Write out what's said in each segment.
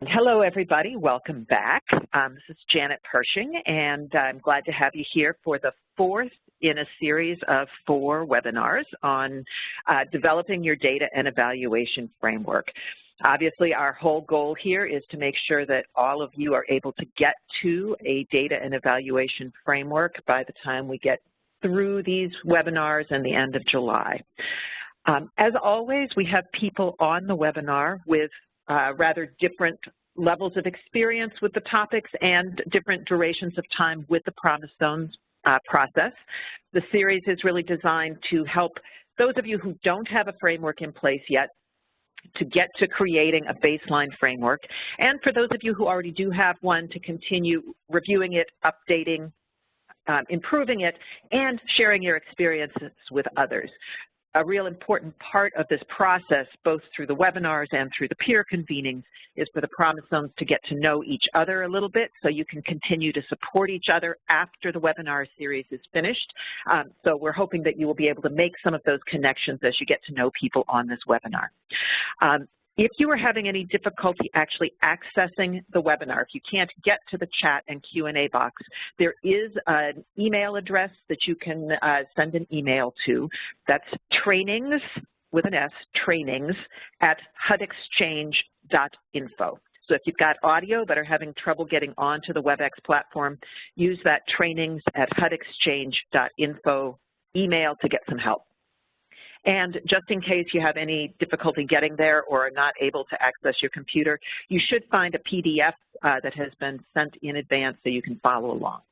Hello, everybody. Welcome back. This is Janet Pershing, and I'm glad to have you here for the fourth in a series of 4 webinars on developing your data and evaluation framework. Obviously, our whole goal here is to make sure that all of you are able to get to a data and evaluation framework by the time we get through these webinars and the end of July. As always, we have people on the webinar with rather different levels of experience with the topics and different durations of time with the Promise Zones process. The series is really designed to help those of you who don't have a framework in place yet to get to creating a baseline framework, and for those of you who already do have one to continue reviewing it, updating, improving it, and sharing your experiences with others. A real important part of this process, both through the webinars and through the peer convenings, is for the Promise Zones to get to know each other a little bit so you can continue to support each other after the webinar series is finished. So we're hoping that you will be able to make some of those connections as you get to know people on this webinar. If you are having any difficulty actually accessing the webinar, if you can't get to the chat and Q&A box, there is an email address that you can send an email to. That's trainings, with an S, trainings@hudexchange.info. So if you've got audio but are having trouble getting onto the WebEx platform, use that trainings@hudexchange.info email to get some help. And just in case you have any difficulty getting there or are not able to access your computer, you should find a PDF that has been sent in advance so you can follow along.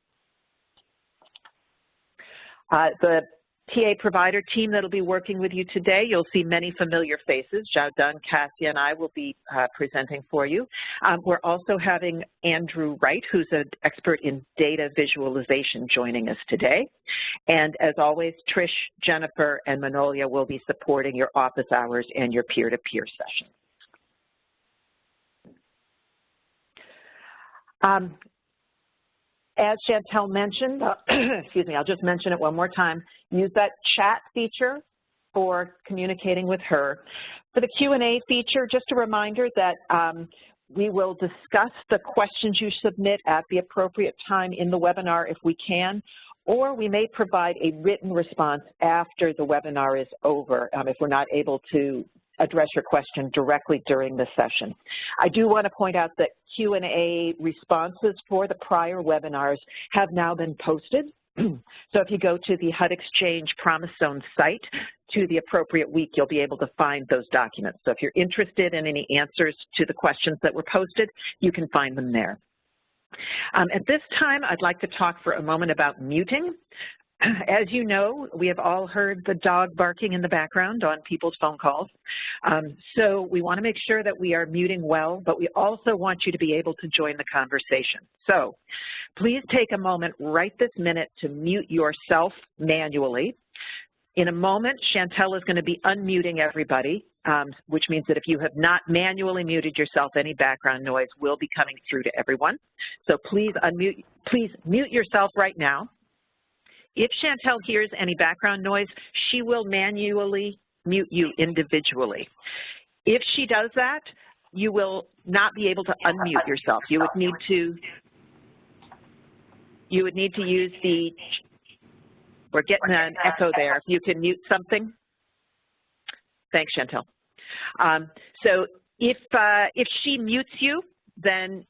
The TA provider team that will be working with you today, you'll see many familiar faces. Zhao Dun, Cassia, and I will be presenting for you. We're also having Andrew Wright, who's an expert in data visualization, joining us today. And as always, Trish, Jennifer, and Manolia will be supporting your office hours and your peer-to-peer sessions. As Chantel mentioned, excuse me, I'll just mention it one more time, use that chat feature for communicating with her. For the Q&A feature, just a reminder that we will discuss the questions you submit at the appropriate time in the webinar if we can, or we may provide a written response after the webinar is over if we're not able to address your question directly during the session. I do want to point out that Q&A responses for the prior webinars have now been posted. So if you go to the HUD Exchange Promise Zone site to the appropriate week, you'll be able to find those documents. So if you're interested in any answers to the questions that were posted, you can find them there. At this time, I'd like to talk for a moment about muting. As you know, we have all heard the dog barking in the background on people's phone calls. So we want to make sure that we are muting well, but we also want you to be able to join the conversation. So please take a moment right this minute to mute yourself manually. In a moment, Chantel is going to be unmuting everybody, which means that if you have not manually muted yourself, any background noise will be coming through to everyone. So please mute yourself right now. If Chantel hears any background noise, she will manually mute you individually. If she does that, you will not be able to unmute yourself. You would need to use the, we're getting an echo there. If you can mute something. Thanks, Chantel. So if she mutes you, then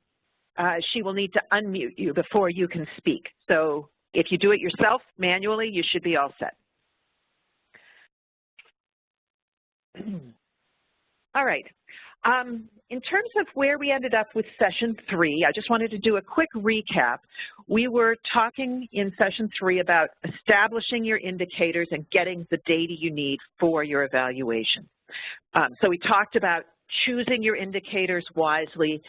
she will need to unmute you before you can speak. So if you do it yourself manually, you should be all set. All right. In terms of where we ended up with session 3, I just wanted to do a quick recap. We were talking in session 3 about establishing your indicators and getting the data you need for your evaluation. So we talked about choosing your indicators wisely,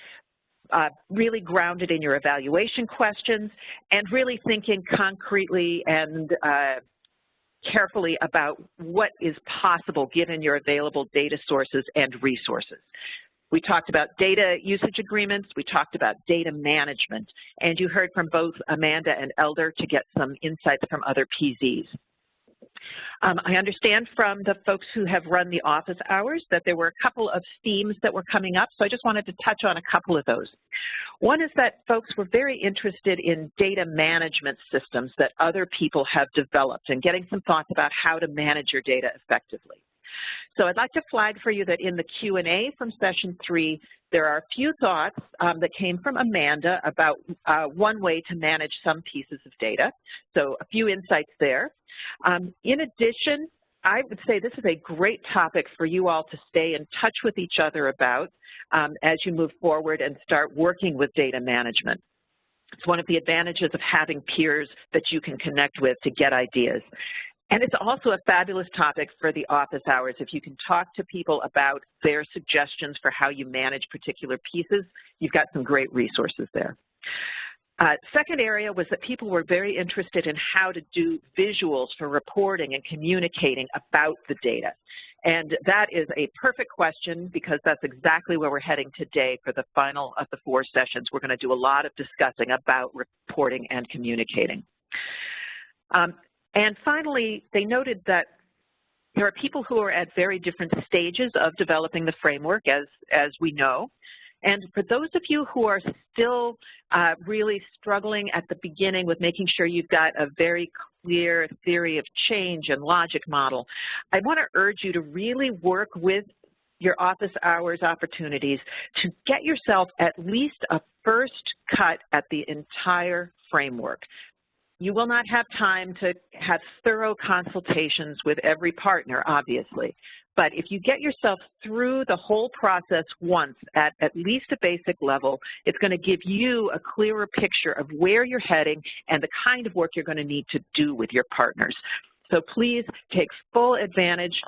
really grounded in your evaluation questions, and really thinking concretely and carefully about what is possible given your available data sources and resources. We talked about data usage agreements, we talked about data management, and you heard from both Amanda and Elder to get some insights from other PZs. I understand from the folks who have run the office hours that there were a couple of themes that were coming up, so I just wanted to touch on a couple of those. One is that folks were very interested in data management systems that other people have developed and getting some thoughts about how to manage your data effectively. So I'd like to flag for you that in the Q&A from session 3, there are a few thoughts that came from Amanda about one way to manage some pieces of data. So a few insights there. In addition, I would say this is a great topic for you all to stay in touch with each other about as you move forward and start working with data management. It's one of the advantages of having peers that you can connect with to get ideas. And it's also a fabulous topic for the office hours. If you can talk to people about their suggestions for how you manage particular pieces, you've got some great resources there. Second area was that people were very interested in how to do visuals for reporting and communicating about the data. And that is a perfect question because that's exactly where we're heading today for the final of the 4 sessions. We're going to do a lot of discussing about reporting and communicating. And finally, they noted that there are people who are at very different stages of developing the framework, as we know. And for those of you who are still really struggling at the beginning with making sure you've got a very clear theory of change and logic model, I want to urge you to really work with your office hours opportunities to get yourself at least a first cut at the entire framework. You will not have time to have thorough consultations with every partner, obviously. But if you get yourself through the whole process once at least a basic level, it's going to give you a clearer picture of where you're heading and the kind of work you're going to need to do with your partners. So please take full advantage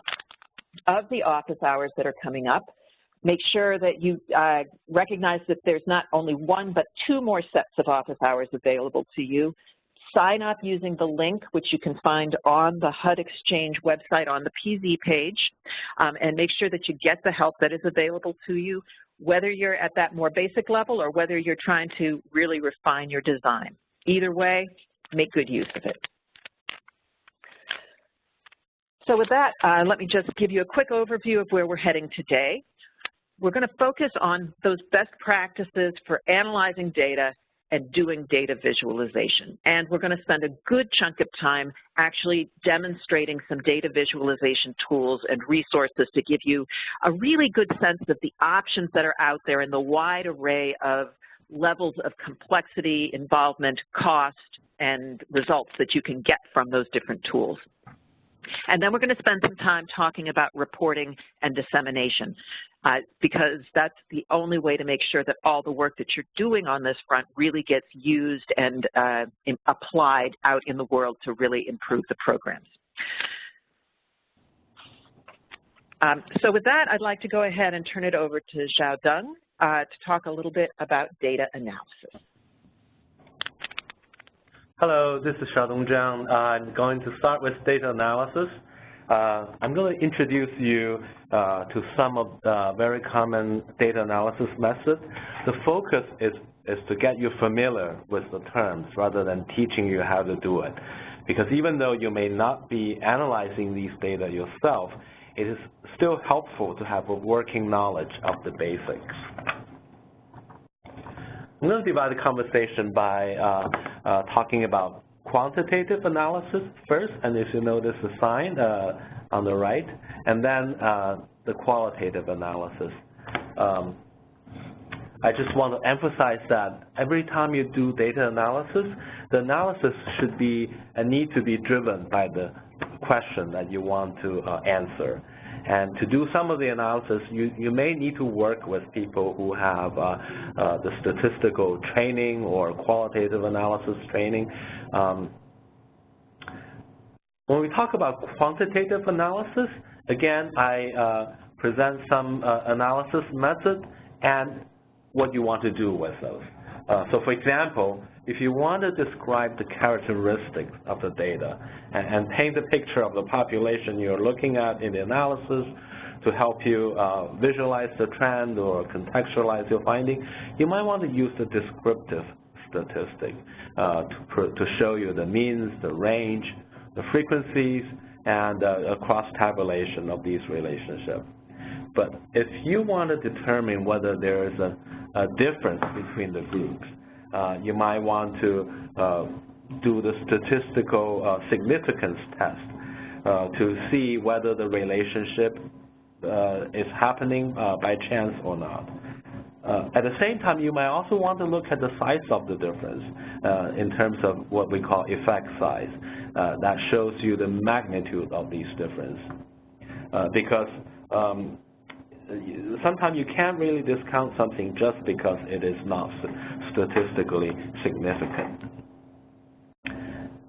of the office hours that are coming up. Make sure that you recognize that there's not only 1 but 2 more sets of office hours available to you. Sign up using the link, which you can find on the HUD Exchange website on the PZ page, and make sure that you get the help that is available to you, whether you're at that more basic level or whether you're trying to really refine your design. Either way, make good use of it. So with that, let me just give you a quick overview of where we're heading today. We're going to focus on those best practices for analyzing data and doing data visualization. And we're going to spend a good chunk of time actually demonstrating some data visualization tools and resources to give you a really good sense of the options that are out there and the wide array of levels of complexity, involvement, cost, and results that you can get from those different tools. And then we're going to spend some time talking about reporting and dissemination because that's the only way to make sure that all the work that you're doing on this front really gets used and applied out in the world to really improve the programs. So with that, I'd like to go ahead and turn it over to Xiaodong to talk a little bit about data analysis. Hello, this is Xiaodong Zhang. I'm going to start with data analysis. I'm going to introduce you to some of the very common data analysis methods. The focus is to get you familiar with the terms rather than teaching you how to do it. Because even though you may not be analyzing these data yourself, it is still helpful to have a working knowledge of the basics. I'm going to divide the conversation by talking about quantitative analysis first, and if you notice the sign on the right, and then the qualitative analysis. I just want to emphasize that every time you do data analysis, the analysis should be and need to be driven by the question that you want to answer. And to do some of the analysis, you may need to work with people who have the statistical training or qualitative analysis training. When we talk about quantitative analysis, again, I present some analysis method and what you want to do with those. So for example, if you want to describe the characteristics of the data and paint a picture of the population you're looking at in the analysis to help you visualize the trend or contextualize your finding, you might want to use the descriptive statistic to show you the means, the range, the frequencies, and a cross-tabulation of these relationships. But if you want to determine whether there is a difference between the groups, you might want to do the statistical significance test to see whether the relationship is happening by chance or not. At the same time, you might also want to look at the size of the difference in terms of what we call effect size. That shows you the magnitude of these differences. Because sometimes you can't really discount something just because it is not statistically significant.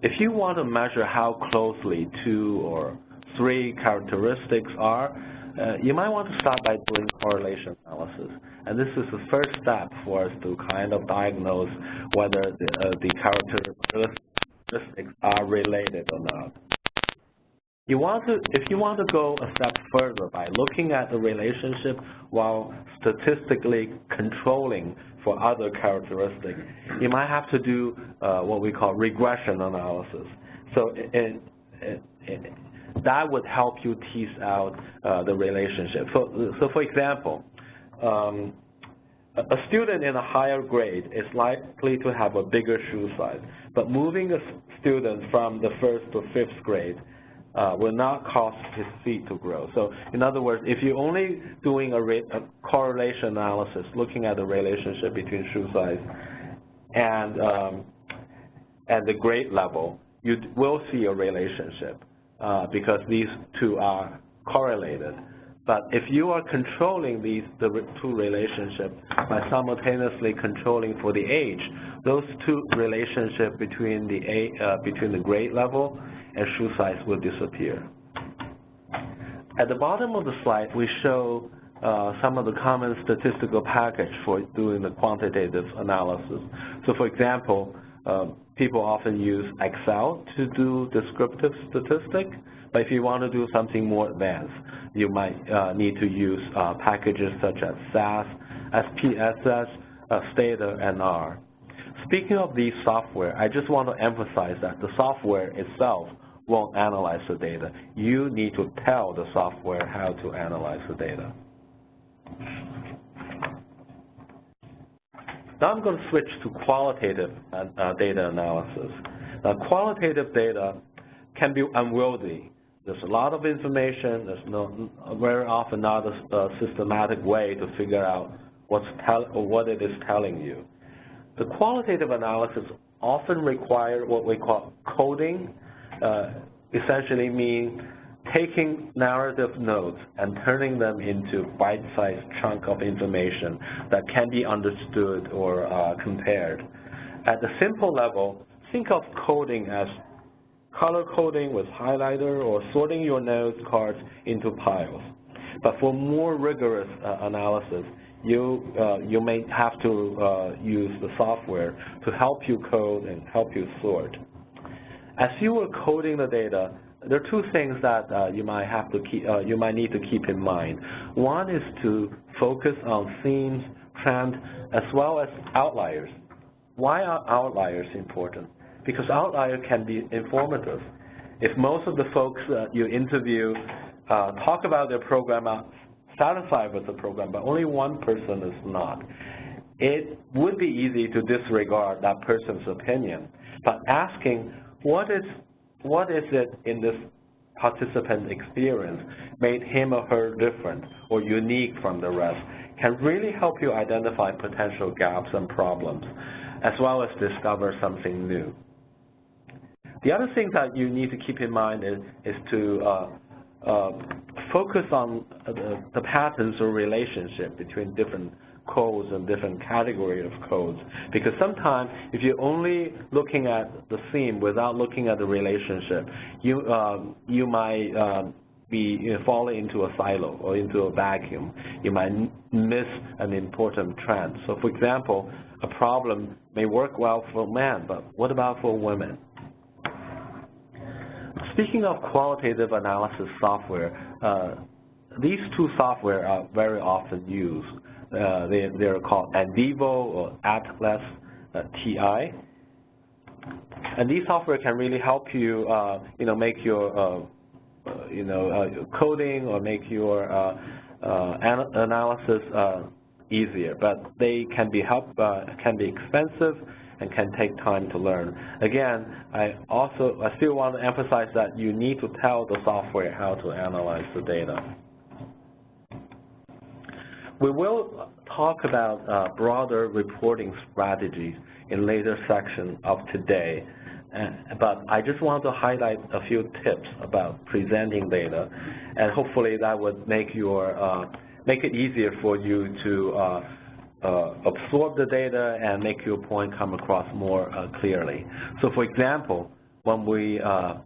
If you want to measure how closely 2 or 3 characteristics are, you might want to start by doing correlation analysis. And this is the first step for us to kind of diagnose whether the characteristics are related or not. If you want to go a step further by looking at the relationship while statistically controlling for other characteristics, you might have to do what we call regression analysis. So that would help you tease out the relationship. So for example, a student in a higher grade is likely to have a bigger shoe size, but moving a student from the 1st to 5th grade will not cause his feet to grow. So in other words, if you're only doing a correlation analysis, looking at the relationship between shoe size and the grade level, you will see a relationship because these two are correlated. But if you are controlling the 2 relationships by simultaneously controlling for the age, those 2 relationships between the grade level and shoe size will disappear. At the bottom of the slide, we show some of the common statistical package for doing the quantitative analysis. So for example, people often use Excel to do descriptive statistics, but if you want to do something more advanced, you might need to use packages such as SAS, SPSS, Stata, and R. Speaking of these software, I just want to emphasize that the software itself won't analyze the data. You need to tell the software how to analyze the data. Now I'm going to switch to qualitative data analysis. Qualitative data can be unwieldy. There's a lot of information. There's very often not a systematic way to figure out what it is telling you. The qualitative analysis often require what we call coding, essentially mean taking narrative nodes and turning them into bite-sized chunk of information that can be understood or compared. At the simple level, think of coding as color coding with highlighter or sorting your notes cards into piles. But for more rigorous analysis, you may have to use the software to help you code and help you sort. As you are coding the data, there are 2 things that you might need to keep in mind. One is to focus on themes, trends, as well as outliers. Why are outliers important? Because outliers can be informative. If most of the folks you interview talk about their program, are satisfied with the program, but only one person is not, it would be easy to disregard that person's opinion. But asking, what is it in this participant experience made him or her different or unique from the rest can really help you identify potential gaps and problems, as well as discover something new. The other thing that you need to keep in mind is to focus on the patterns or relationship between different codes and different categories of codes, because sometimes if you're only looking at the theme without looking at the relationship, you might be falling into a silo or into a vacuum. You might miss an important trend. So for example, a problem may work well for men, but what about for women? Speaking of qualitative analysis software, these 2 software are very often used. They're called NVivo or Atlas TI, and these software can really help you, make your coding or make your analysis easier, but they can be expensive and can take time to learn. Again, I still want to emphasize that you need to tell the software how to analyze the data. We will talk about broader reporting strategies in later section of today, but I just want to highlight a few tips about presenting data, and hopefully that would make it easier for you to absorb the data and make your point come across more clearly. So for example, when we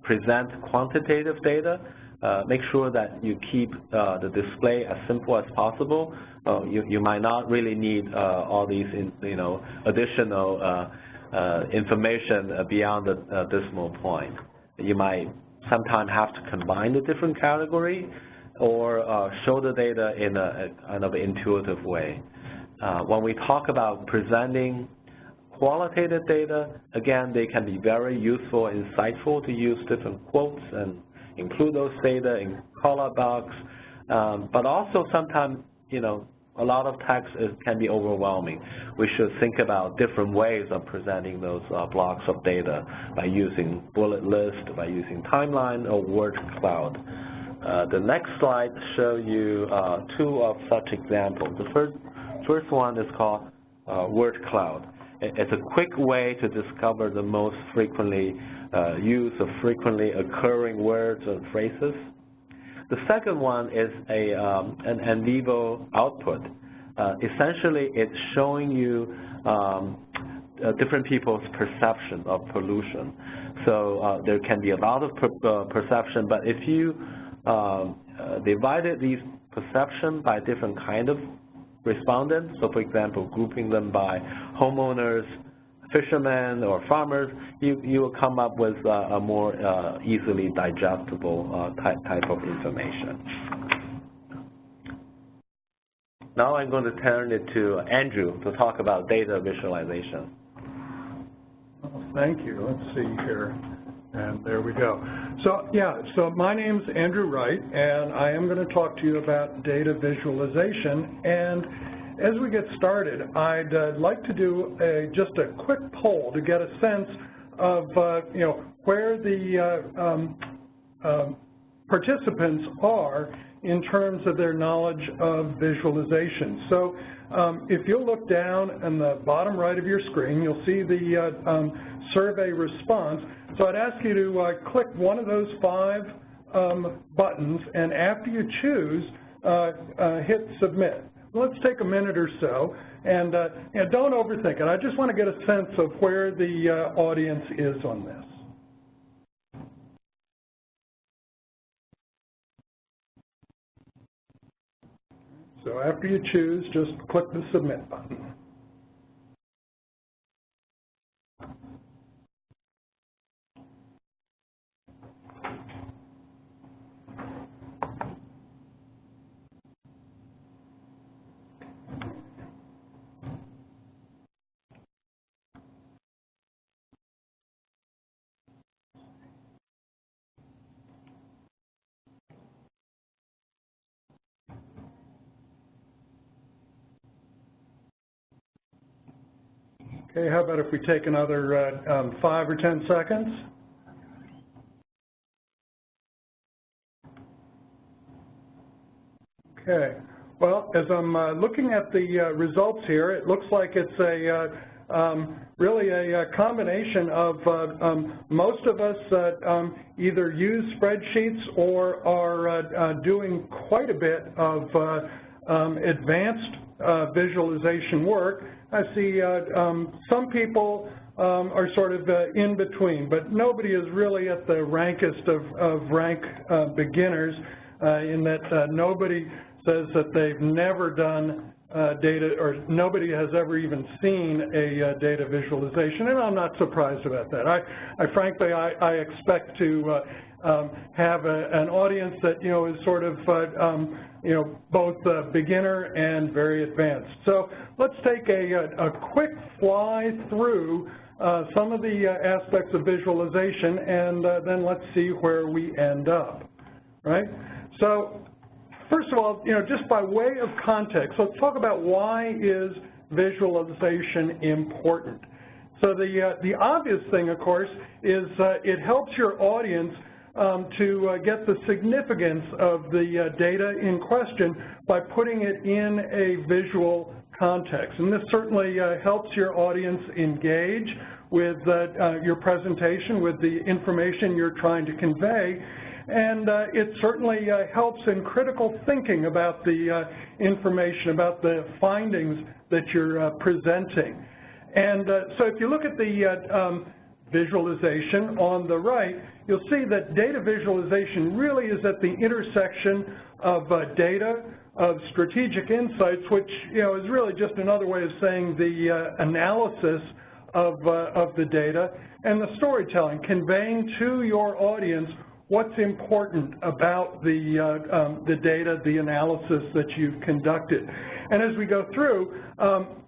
present quantitative data, make sure that you keep the display as simple as possible. You might not really need all these additional information beyond the decimal point. You might sometimes have to combine the different categories or show the data in a kind of intuitive way. When we talk about presenting qualitative data, again, they can be very useful and insightful to use different quotes and include those data in call-out box. But also sometimes, a lot of text can be overwhelming. We should think about different ways of presenting those blocks of data by using bullet list, by using timeline, or word cloud. The next slide shows you two of such examples. The first one is called word cloud. It's a quick way to discover the most frequently used or frequently occurring words or phrases. The second one is an en vivo output. Essentially, it's showing you different people's perception of pollution. So there can be a lot of perception, but if you divided these perception by different kind of respondents, so for example, grouping them by homeowners, fishermen, or farmers, you will come up with a more easily digestible type of information. Now I'm going to turn it to Andrew to talk about data visualization. Thank you. Let's see here. And there we go. So my name's Andrew Wright, and I am going to talk to you about data visualization. And as we get started, I'd like to do just a quick poll to get a sense of where the participants are in terms of their knowledge of visualization. So if you'll look down in the bottom right of your screen, you'll see the survey response. So I'd ask you to click one of those 5 buttons, and after you choose, hit submit. Let's take a minute or so, and don't overthink it. I just want to get a sense of where the audience is on this. So after you choose, just click the submit button. Okay, how about if we take another 5 or 10 seconds? Okay, well, as I'm looking at the results here, it looks like it's really a combination of most of us either use spreadsheets or are doing quite a bit of advanced visualization work. I see some people are sort of in between, but nobody is really at the rankest of rank beginners in that nobody says that they've never done data, or nobody has ever even seen a data visualization, and I'm not surprised about that. Frankly, I expect to have an audience that is sort of both beginner and very advanced. So let's take a quick fly through some of the aspects of visualization, and then let's see where we end up. right? So first of all, just by way of context, let's talk about why is visualization important. So the obvious thing, of course, is it helps your audience to get the significance of the data in question by putting it in a visual context. And this certainly helps your audience engage with your presentation, with the information you're trying to convey. And it certainly helps in critical thinking about the information, about the findings that you're presenting. And so if you look at the visualization on the right, you'll see that data visualization really is at the intersection of data, of strategic insights, which is really just another way of saying the analysis of the data, and the storytelling, conveying to your audience what's important about the data, the analysis that you've conducted. And as we go through,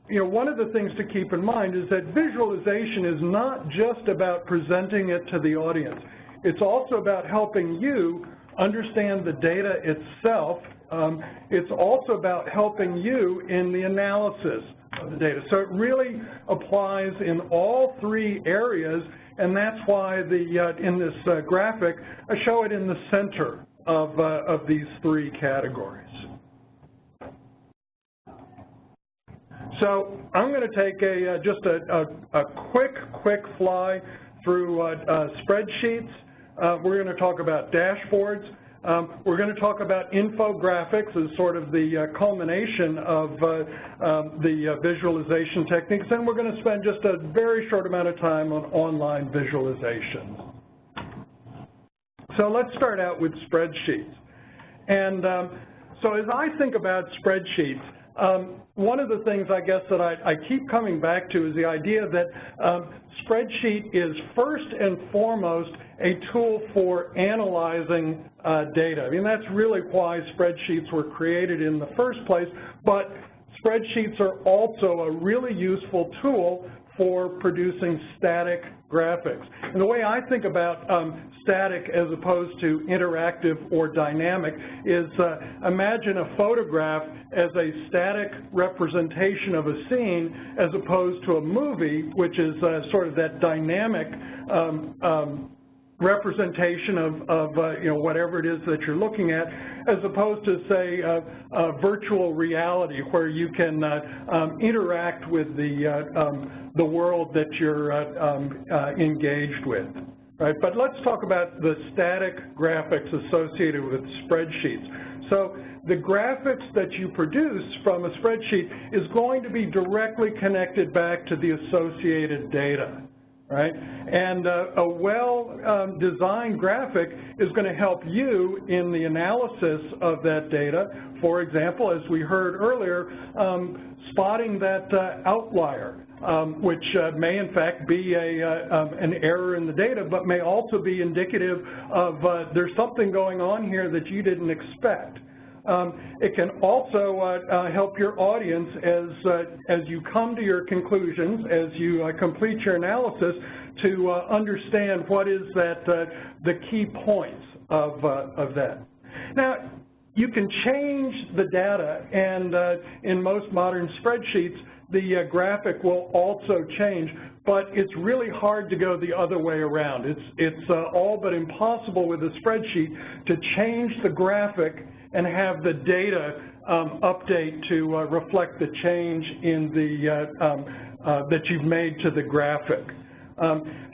one of the things to keep in mind is that visualization is not just about presenting it to the audience. It's also about helping you understand the data itself. It's also about helping you in the analysis of the data. So it really applies in all three areas, and that's why in this graphic, I show it in the center of these three categories. So I'm going to take just a quick fly through spreadsheets. We're going to talk about dashboards. We're going to talk about infographics as sort of the culmination of the visualization techniques, and we're going to spend just a very short amount of time on online visualizations. So let's start out with spreadsheets. And so as I think about spreadsheets, one of the things I guess that I keep coming back to is the idea that spreadsheet is first and foremost a tool for analyzing data. I mean, that's really why spreadsheets were created in the first place, but spreadsheets are also a really useful tool for producing static graphics. And the way I think about static as opposed to interactive or dynamic is imagine a photograph as a static representation of a scene as opposed to a movie, which is sort of that dynamic representation of whatever it is that you're looking at, as opposed to, say, virtual reality, where you can interact with the world that you're engaged with. Right? But let's talk about the static graphics associated with spreadsheets. So the graphics that you produce from a spreadsheet is going to be directly connected back to the associated data. Right? And a well-designed graphic is going to help you in the analysis of that data. For example, as we heard earlier, spotting that outlier, which may in fact be an error in the data, but may also be indicative of there's something going on here that you didn't expect. It can also help your audience as you come to your conclusions, as you complete your analysis, to understand what is the key points of that. Now, you can change the data, and in most modern spreadsheets, the graphic will also change, but it's really hard to go the other way around. It's all but impossible with a spreadsheet to change the graphic and have the data update to reflect the change in that you've made to the graphic.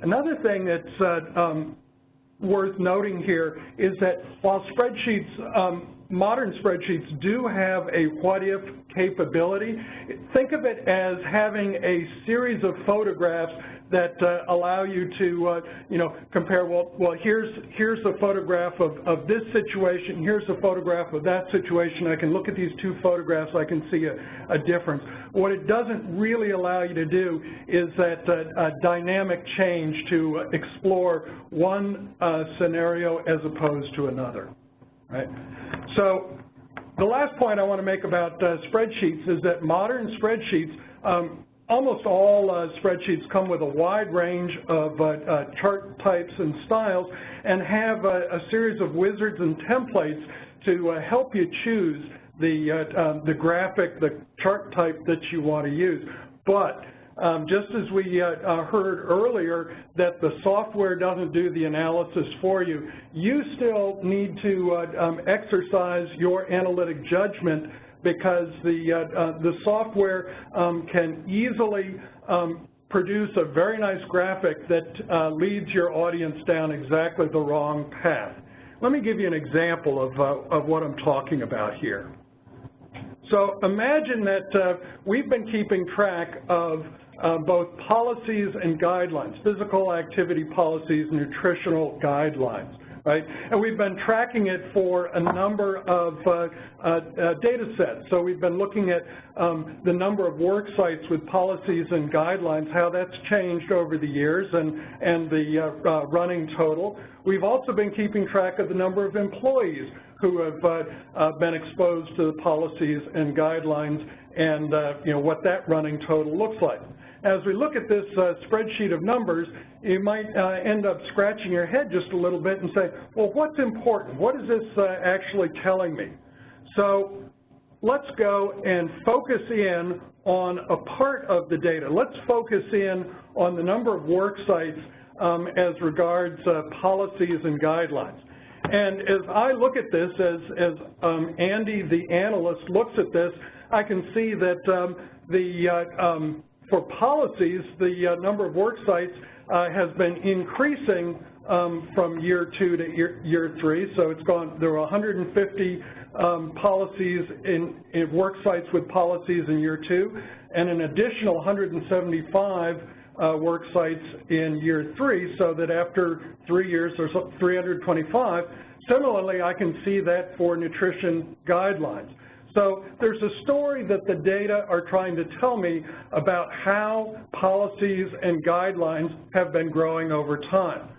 Another thing that's worth noting here is that while spreadsheets, modern spreadsheets do have a what-if capability, think of it as having a series of photographs that allow you to, compare, well, here's a photograph of this situation, here's a photograph of that situation. I can look at these two photographs, I can see a difference. What it doesn't really allow you to do is that dynamic change to explore one scenario as opposed to another, right? So the last point I want to make about spreadsheets is that modern spreadsheets almost all spreadsheets come with a wide range of chart types and styles and have a series of wizards and templates to help you choose the graphic, the chart type that you want to use. But just as we heard earlier that the software doesn't do the analysis for you, you still need to exercise your analytic judgment, because the software can easily produce a very nice graphic that leads your audience down exactly the wrong path. Let me give you an example of what I'm talking about here. So imagine that we've been keeping track of both policies and guidelines, physical activity policies, nutritional guidelines, right? And we've been tracking it for a number of data sets. So we've been looking at the number of work sites with policies and guidelines, how that's changed over the years, and the running total. We've also been keeping track of the number of employees who have been exposed to the policies and guidelines, and what that running total looks like. As we look at this spreadsheet of numbers, you might end up scratching your head just a little bit and say, well, what's important? What is this actually telling me? So let's go and focus in on a part of the data. Let's focus in on the number of work sites as regards policies and guidelines. And as I look at this, as Andy, the analyst, looks at this, I can see that for policies, the number of work sites has been increasing from year 2 to year 3. So it's gone, there were 150 policies in work sites with policies in year 2, and an additional 175 work sites in year 3, so that after 3 years there's 325. Similarly, I can see that for nutrition guidelines. So there's a story that the data are trying to tell me about how policies and guidelines have been growing over time.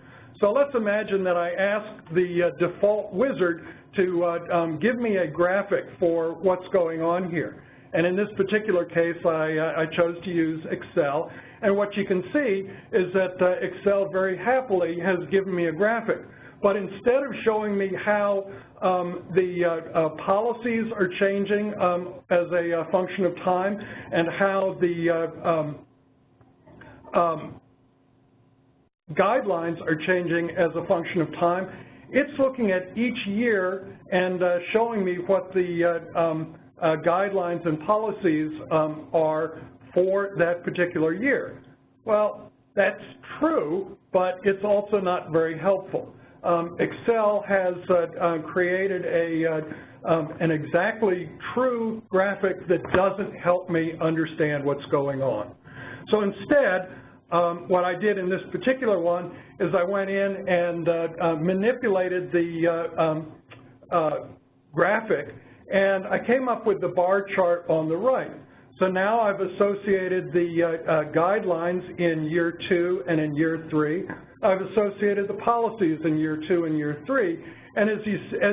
So let's imagine that I ask the default wizard to give me a graphic for what's going on here. And in this particular case, I chose to use Excel. And what you can see is that Excel very happily has given me a graphic. But instead of showing me how the policies are changing as a function of time, and how the guidelines are changing as a function of time, it's looking at each year and showing me what the guidelines and policies are for that particular year. Well, that's true, but it's also not very helpful. Excel has created an exactly true graphic that doesn't help me understand what's going on. So instead, what I did in this particular one is I went in and manipulated the graphic, and I came up with the bar chart on the right. So now I've associated the guidelines in year 2 and in year 3. I've associated the policies in year 2 and year 3. And as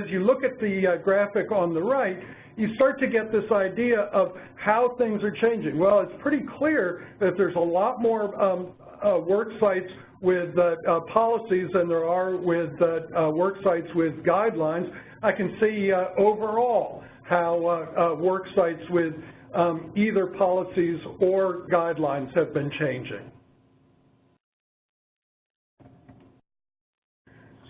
you look at the graphic on the right, you start to get this idea of how things are changing. Well, it's pretty clear that there's a lot more work sites with policies than there are with work sites with guidelines. I can see overall how work sites with either policies or guidelines have been changing.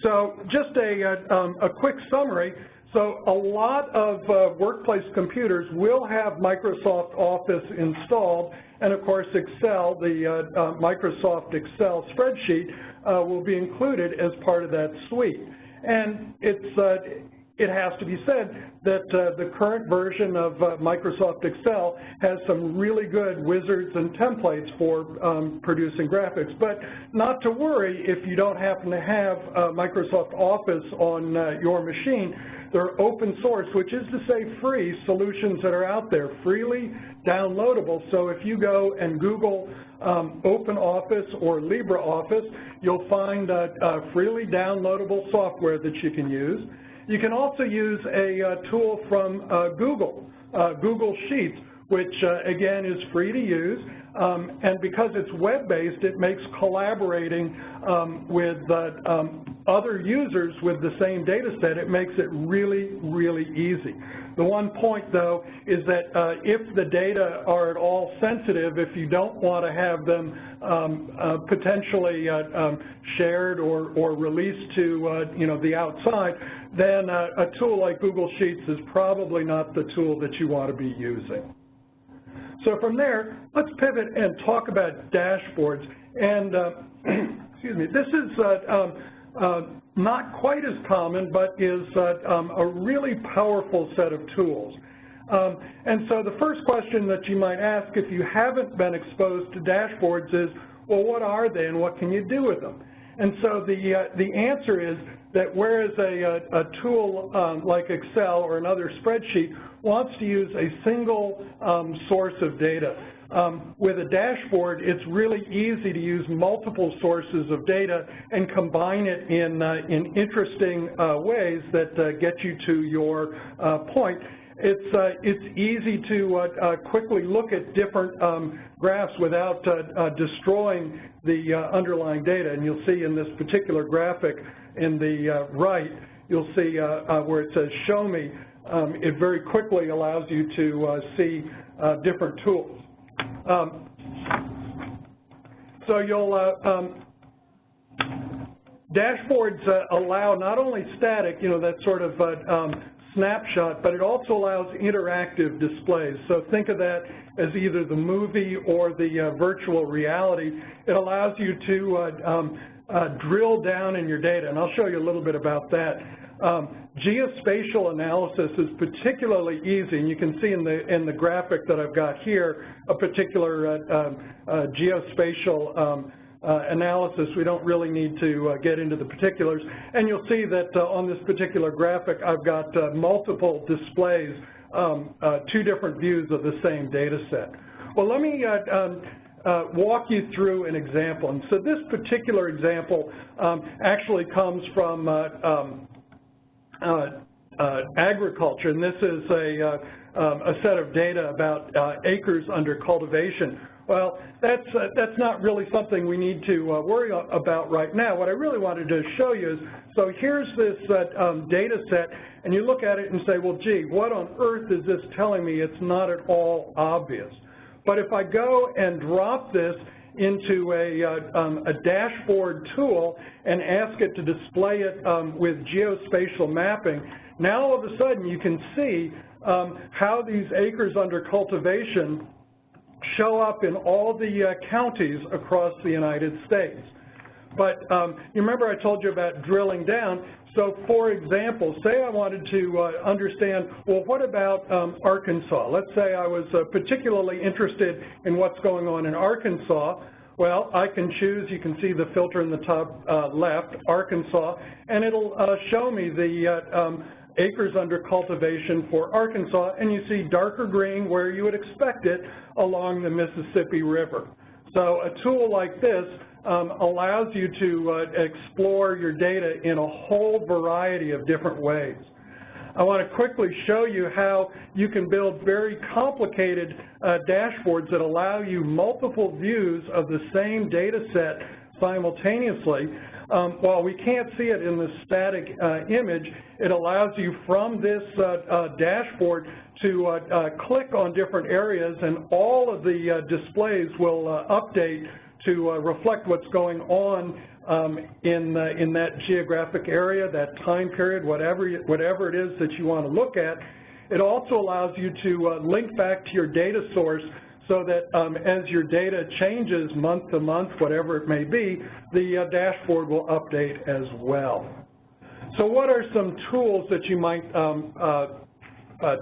So just a quick summary. So a lot of workplace computers will have Microsoft Office installed, and of course Excel, the Microsoft Excel spreadsheet, will be included as part of that suite. And it has to be said that the current version of Microsoft Excel has some really good wizards and templates for producing graphics. But not to worry if you don't happen to have Microsoft Office on your machine. There are open source, which is to say free, solutions that are out there, freely downloadable. So if you go and Google OpenOffice or LibreOffice, you'll find freely downloadable software that you can use. You can also use a tool from Google Sheets, which again is free to use. And because it's web-based, it makes collaborating with other users with the same data set, it makes it really, really easy. The one point, though, is that if the data are at all sensitive, if you don't want to have them potentially shared or released to the outside, then a tool like Google Sheets is probably not the tool that you want to be using. So from there, let's pivot and talk about dashboards. And excuse me, this is not quite as common, but is a really powerful set of tools. And so the first question that you might ask if you haven't been exposed to dashboards is, well, what are they and what can you do with them? And so the answer is that whereas a tool like Excel or another spreadsheet wants to use a single source of data, with a dashboard, it's really easy to use multiple sources of data and combine it in interesting ways that get you to your point. It's easy to quickly look at different graphs without destroying the underlying data. And you'll see in this particular graphic in the right, you'll see where it says show me. It very quickly allows you to see different tools. So you'll dashboards allow not only static, that sort of snapshot, but it also allows interactive displays. So think of that as either the movie or the virtual reality. It allows you to drill down in your data, and I'll show you a little bit about that. Geospatial analysis is particularly easy, and you can see in the graphic that I've got here a particular geospatial analysis. We don't really need to get into the particulars, and you'll see that on this particular graphic I've got multiple displays, two different views of the same data set. Well, let me walk you through an example. And so this particular example actually comes from agriculture, and this is a set of data about acres under cultivation. Well, that's not really something we need to worry about right now. What I really wanted to show you is, so here's this data set, and you look at it and say, well, gee, what on earth is this telling me? It's not at all obvious. But if I go and drop this into a dashboard tool and ask it to display it with geospatial mapping, now all of a sudden you can see how these acres under cultivation show up in all the counties across the United States. But you remember I told you about drilling down. So for example, say I wanted to understand, well, what about Arkansas? Let's say I was particularly interested in what's going on in Arkansas. Well, I can choose, you can see the filter in the top left, Arkansas, and it'll show me the acres under cultivation for Arkansas, and you see darker green where you would expect it along the Mississippi River. So a tool like this allows you to explore your data in a whole variety of different ways. I want to quickly show you how you can build very complicated dashboards that allow you multiple views of the same data set simultaneously. While we can't see it in the static image, it allows you from this dashboard to click on different areas, and all of the displays will update to reflect what's going on in that geographic area, that time period, whatever it is that you want to look at. It also allows you to link back to your data source so that as your data changes month to month, whatever it may be, the dashboard will update as well. So what are some tools that you might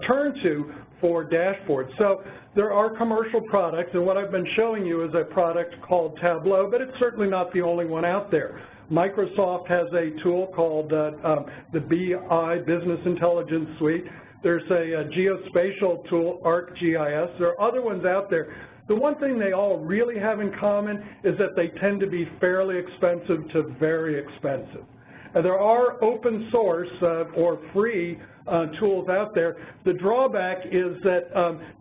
turn to for dashboards? So there are commercial products, and what I've been showing you is a product called Tableau, but it's certainly not the only one out there. Microsoft has a tool called the BI, Business Intelligence Suite. There's a geospatial tool, ArcGIS. There are other ones out there. The one thing they all really have in common is that they tend to be fairly expensive to very expensive. There are open source or free tools out there. The drawback is that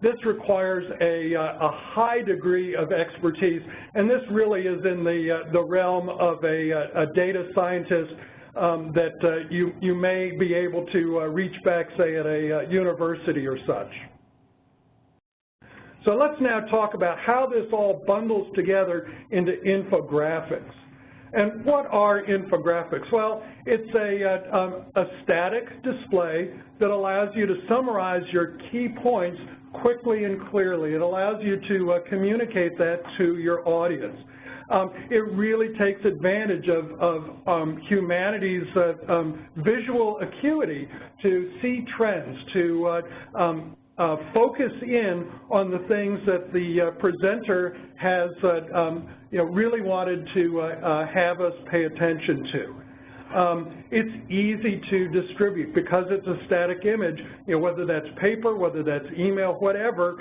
this requires a high degree of expertise, and this really is in the realm of a data scientist that you may be able to reach back, say, at a university or such. So let's now talk about how this all bundles together into infographics. And what are infographics? Well, it's a static display that allows you to summarize your key points quickly and clearly. It allows you to communicate that to your audience. It really takes advantage of humanity's visual acuity to see trends, to focus in on the things that the presenter has really wanted to have us pay attention to. It's easy to distribute because it's a static image, whether that's paper, whether that's email, whatever,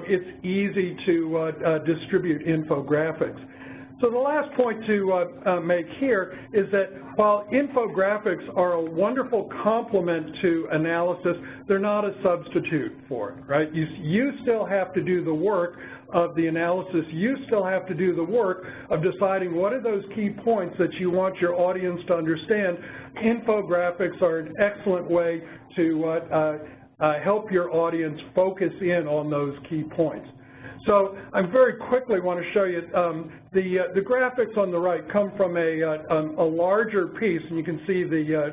it's easy to distribute infographics. So the last point to make here is that while infographics are a wonderful complement to analysis, they're not a substitute for it, right? You still have to do the work of the analysis. You still have to do the work of deciding what are those key points that you want your audience to understand. Infographics are an excellent way to help your audience focus in on those key points. So I very quickly want to show you the graphics on the right come from a larger piece, and you can see the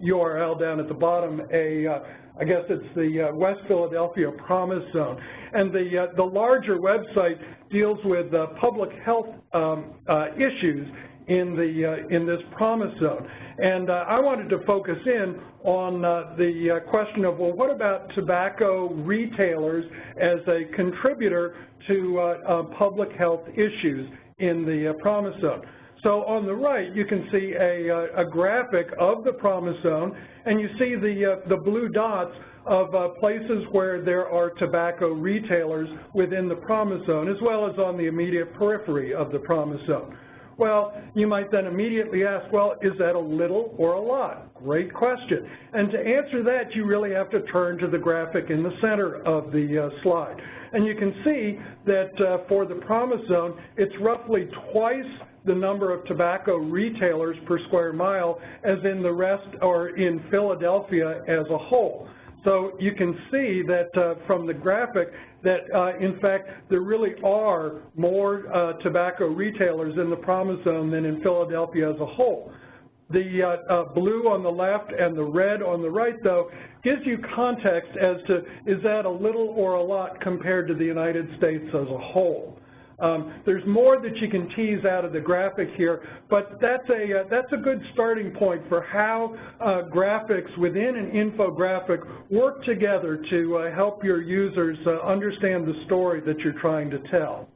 URL down at the bottom. I guess it's the West Philadelphia Promise Zone, and the larger website deals with public health issues in this Promise Zone. And I wanted to focus in on the question of, well, what about tobacco retailers as a contributor to public health issues in the Promise Zone? So on the right, you can see a graphic of the Promise Zone, and you see the blue dots of places where there are tobacco retailers within the Promise Zone, as well as on the immediate periphery of the Promise Zone. Well, you might then immediately ask, well, is that a little or a lot? Great question. And to answer that, you really have to turn to the graphic in the center of the slide. And you can see that for the Promise Zone, it's roughly twice the number of tobacco retailers per square mile as in the rest, or in Philadelphia as a whole. So you can see that from the graphic that, in fact, there really are more tobacco retailers in the Promise Zone than in Philadelphia as a whole. The blue on the left and the red on the right, though, gives you context as to is that a little or a lot compared to the United States as a whole. There's more that you can tease out of the graphic here, but that's a good starting point for how graphics within an infographic work together to help your users understand the story that you're trying to tell.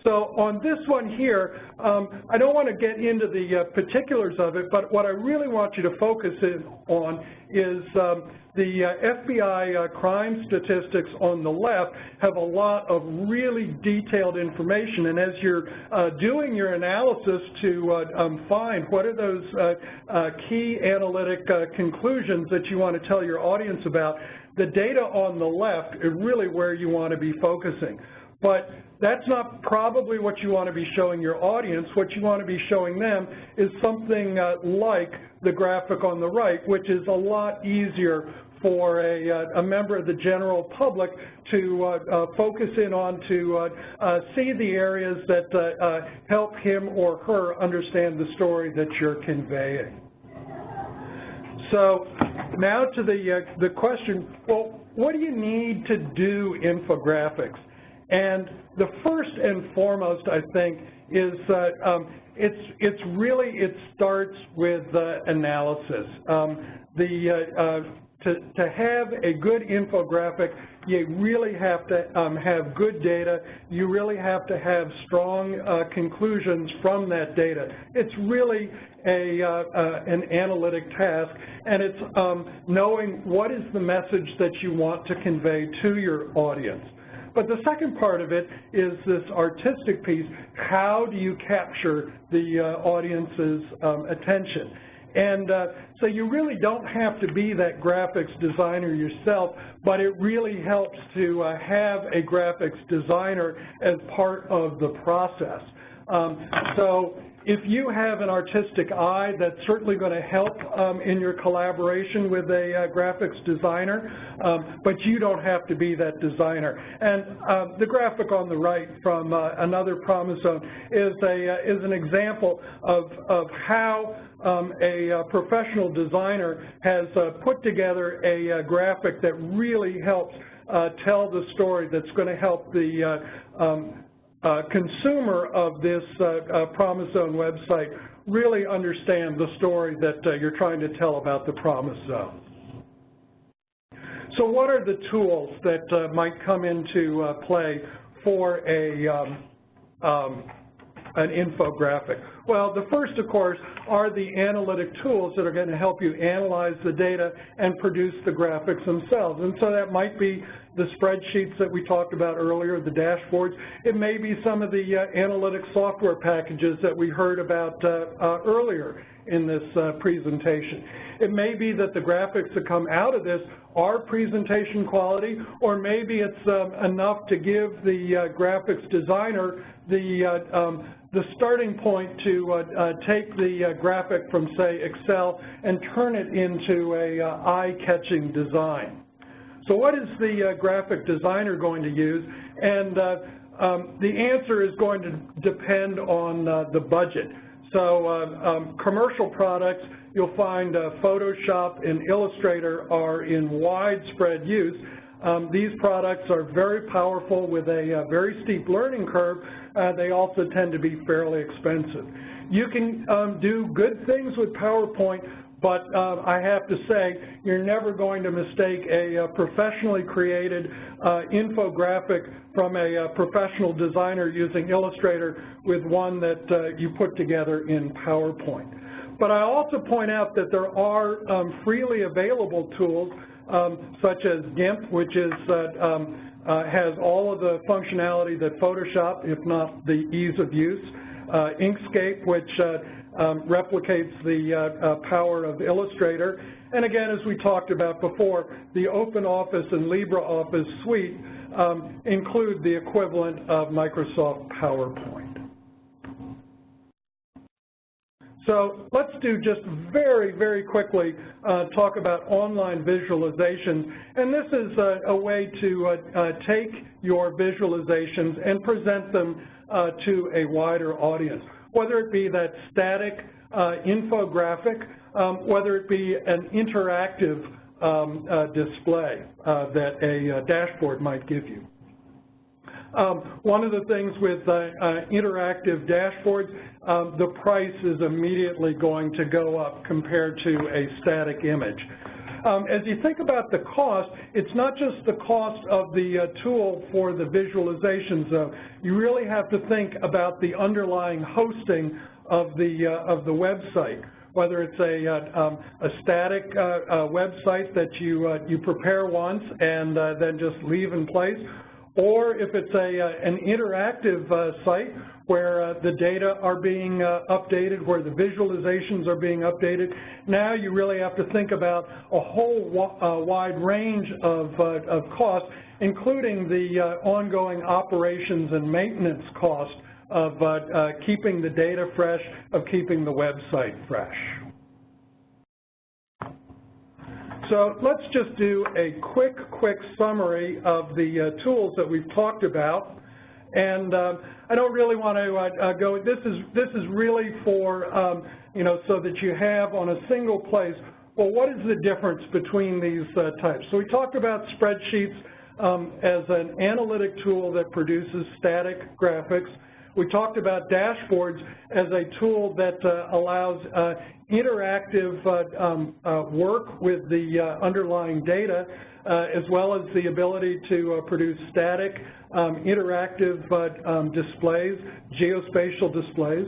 So on this one here, I don't want to get into the particulars of it, but what I really want you to focus in on is the FBI crime statistics on the left have a lot of really detailed information, and as you're doing your analysis to find what are those key analytic conclusions that you want to tell your audience about, the data on the left is really where you want to be focusing. But that's not probably what you want to be showing your audience. What you want to be showing them is something like the graphic on the right, which is a lot easier for a member of the general public to focus in on, to see the areas that help him or her understand the story that you're conveying. So now to the question, well, what do you need to do infographics? And the first and foremost, I think, is it starts with analysis. To have a good infographic, you really have to have good data. You really have to have strong conclusions from that data. It's really an analytic task, and it's knowing what is the message that you want to convey to your audience. But the second part of it is this artistic piece. How do you capture the audience's attention? And so you really don't have to be that graphics designer yourself, but it really helps to have a graphics designer as part of the process. So if you have an artistic eye, that's certainly going to help in your collaboration with a graphics designer, but you don't have to be that designer. And the graphic on the right from another Promise Zone is an example of how a professional designer has put together a graphic that really helps tell the story that's going to help the consumer of this Promise Zone website really understand the story that you're trying to tell about the Promise Zone. So what are the tools that might come into play for an infographic? Well, the first, of course, are the analytic tools that are going to help you analyze the data and produce the graphics themselves. And so that might be the spreadsheets that we talked about earlier, the dashboards. It may be some of the analytic software packages that we heard about earlier in this presentation. It may be that the graphics that come out of this are presentation quality, or maybe it's enough to give the graphics designer the starting point to take the graphic from, say, Excel and turn it into a eye-catching design. So what is the graphic designer going to use? And the answer is going to depend on the budget. So commercial products, you'll find Photoshop and Illustrator are in widespread use. These products are very powerful with a very steep learning curve. They also tend to be fairly expensive. You can do good things with PowerPoint, but I have to say, you're never going to mistake a professionally created infographic from a professional designer using Illustrator with one that you put together in PowerPoint. But I also point out that there are freely available tools such as GIMP, which is has all of the functionality that Photoshop, if not the ease of use, Inkscape, which replicates the power of Illustrator, and again, as we talked about before, the OpenOffice and LibreOffice suite include the equivalent of Microsoft PowerPoint. So let's do just very, very quickly talk about online visualizations. And this is a way to take your visualizations and present them to a wider audience, whether it be that static infographic, whether it be an interactive display that a dashboard might give you. One of the things with interactive dashboards, the price is immediately going to go up compared to a static image. As you think about the cost, it's not just the cost of the tool for the visualizations, though. You really have to think about the underlying hosting of the website, whether it's a static website that you prepare once and then just leave in place, or if it's an interactive site where the data are being updated, where the visualizations are being updated. Now you really have to think about a whole wide range of costs, including the ongoing operations and maintenance cost of keeping the data fresh, of keeping the website fresh. So let's just do a quick summary of the tools that we've talked about. And I don't really want to go, this is really for, so that you have on a single place, well, what is the difference between these types? So we talked about spreadsheets as an analytic tool that produces static graphics. We talked about dashboards as a tool that allows interactive work with the underlying data, as well as the ability to produce static, interactive displays, geospatial displays.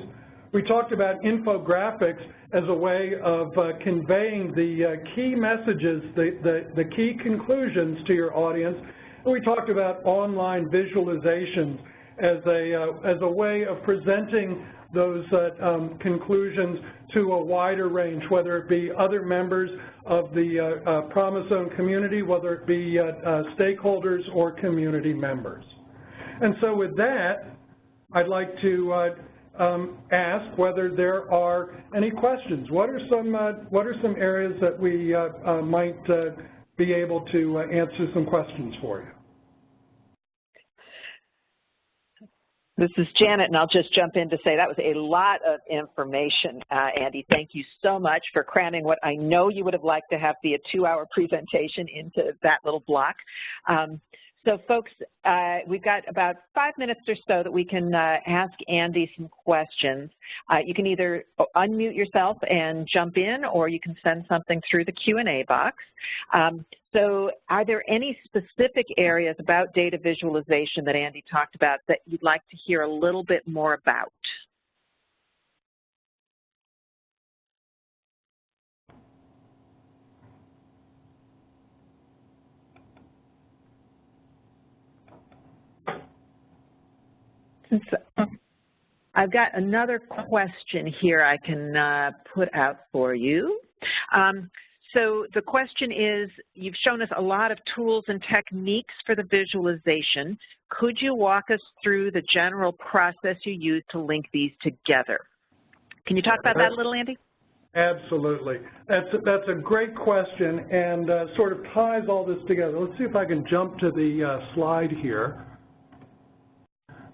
We talked about infographics as a way of conveying the key messages, the key conclusions to your audience. And we talked about online visualizations as a way of presenting those conclusions to a wider range, whether it be other members of the Promise Zone community, whether it be stakeholders or community members. And so with that, I'd like to ask whether there are any questions. What are some areas that we might be able to answer some questions for you? This is Janet, and I'll just jump in to say that was a lot of information, Andy. Thank you so much for cramming what I know you would have liked to have be a 2-hour presentation into that little block. So folks, we've got about 5 minutes or so that we can ask Andy some questions. You can either unmute yourself and jump in, or you can send something through the Q&A box. So are there any specific areas about data visualization that Andy talked about that you'd like to hear a little bit more about? I've got another question here I can put out for you. So the question is, you've shown us a lot of tools and techniques for the visualization. Could you walk us through the general process you use to link these together? Can you talk about that a little, Andy? Absolutely. That's a great question and sort of ties all this together. Let's see if I can jump to the slide here.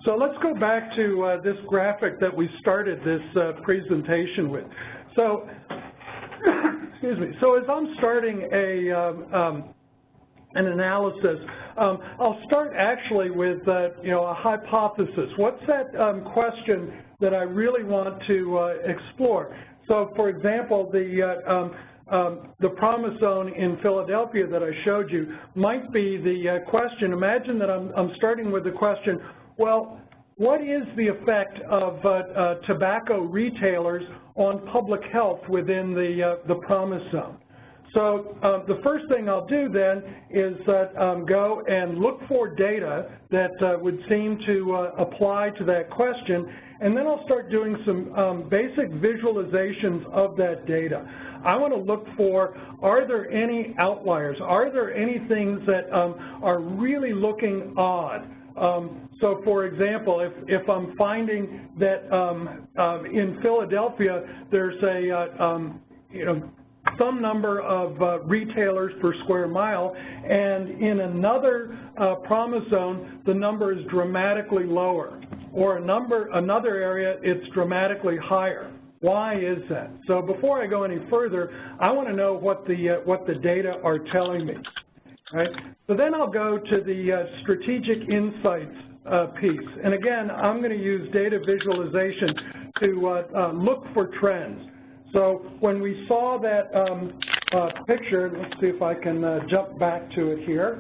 So let's go back to this graphic that we started this presentation with. So, excuse me. So as I'm starting an analysis, I'll start actually with a hypothesis. What's that question that I really want to explore? So, for example, the Promise Zone in Philadelphia that I showed you might be the question. Imagine that I'm starting with the question, well, what is the effect of tobacco retailers on public health within the Promise Zone? So the first thing I'll do then is go and look for data that would seem to apply to that question, and then I'll start doing some basic visualizations of that data. I want to look for, are there any outliers? Are there any things that are really looking odd? So, for example, if I'm finding that in Philadelphia there's some number of retailers per square mile, and in another Promise Zone the number is dramatically lower, or another area it's dramatically higher. Why is that? So before I go any further, I want to know what the data are telling me. Right? So then I'll go to the strategic insights piece. And again, I'm going to use data visualization to look for trends. So when we saw that picture, let's see if I can jump back to it here.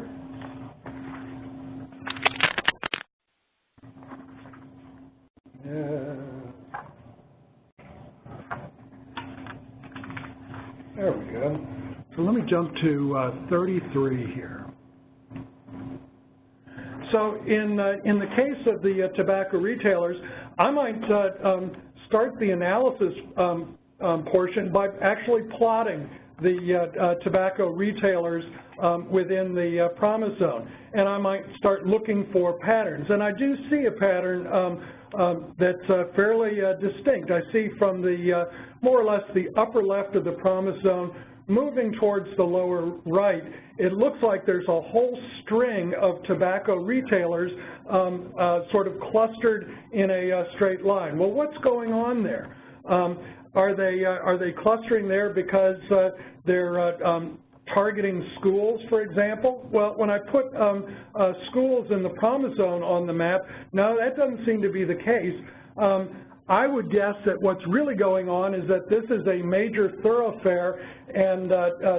There we go. So let me jump to 33 here. So in the case of the tobacco retailers, I might start the analysis portion by actually plotting the tobacco retailers within the Promise Zone, and I might start looking for patterns. And I do see a pattern that's fairly distinct. I see from the more or less the upper left of the Promise Zone moving towards the lower right, it looks like there's a whole string of tobacco retailers sort of clustered in a straight line. Well, what's going on there? Are they clustering there because they're targeting schools, for example? Well, when I put schools in the Promise Zone on the map, no, that doesn't seem to be the case. I would guess that what's really going on is that this is a major thoroughfare, and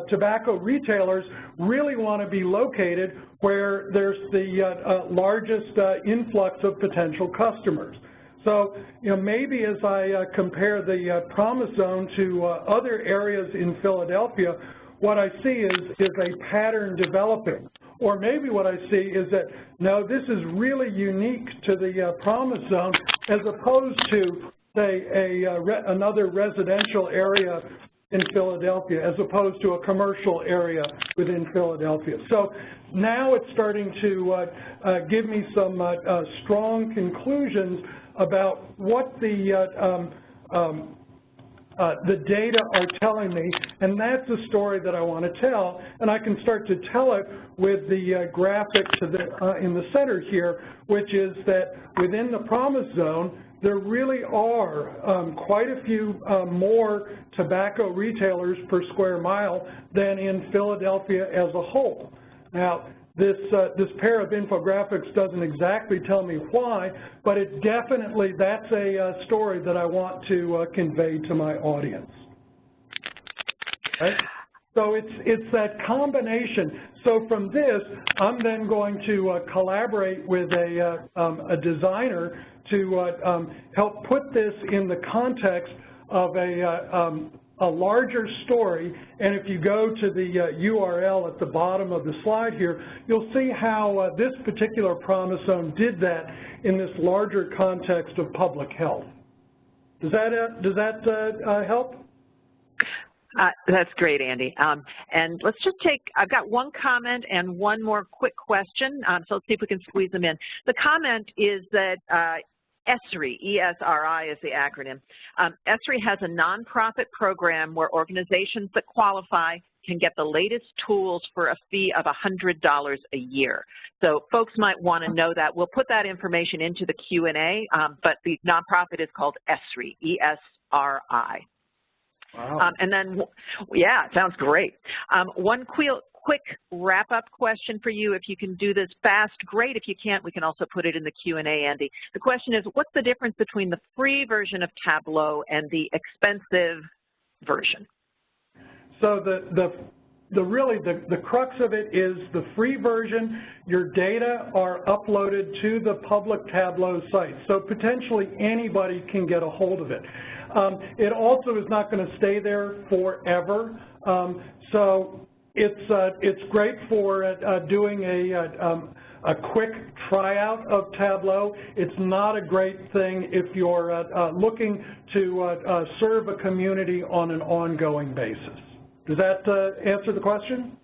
tobacco retailers really want to be located where there's the largest influx of potential customers. So, maybe as I compare the Promise Zone to other areas in Philadelphia, what I see is a pattern developing. Or maybe what I see is that, no, this is really unique to the promise zone as opposed to, say, another residential area in Philadelphia as opposed to a commercial area within Philadelphia. So now it's starting to give me some strong conclusions about what the data are telling me, and that's a story that I want to tell, and I can start to tell it with the graphic in the center here, which is that within the promise zone, there really are quite a few more tobacco retailers per square mile than in Philadelphia as a whole. Now, this pair of infographics doesn't exactly tell me why, but it definitely, that's a story that I want to convey to my audience. Right? So it's that combination. So from this, I'm then going to collaborate with a designer to help put this in the context of a larger story, and if you go to the URL at the bottom of the slide here, you'll see how this particular promise zone did that in this larger context of public health. Does that help? That's great, Andy. And let's just I've got one comment and one more quick question, so let's see if we can squeeze them in. The comment is that ESRI, E-S-R-I is the acronym. ESRI has a nonprofit program where organizations that qualify can get the latest tools for a fee of $100 a year. So folks might want to know that. We'll put that information into the Q&A, but the nonprofit is called ESRI, E-S-R-I. Wow. And then, yeah, it sounds great. One quick wrap-up question for you. If you can do this fast, great. If you can't, we can also put it in the Q&A, Andy. The question is, what's the difference between the free version of Tableau and the expensive version? So the crux of it is the free version, your data are uploaded to the public Tableau site. So potentially anybody can get a hold of it. It also is not going to stay there forever. So it's great for doing a quick tryout of Tableau. It's not a great thing if you're looking to serve a community on an ongoing basis. Does that answer the question?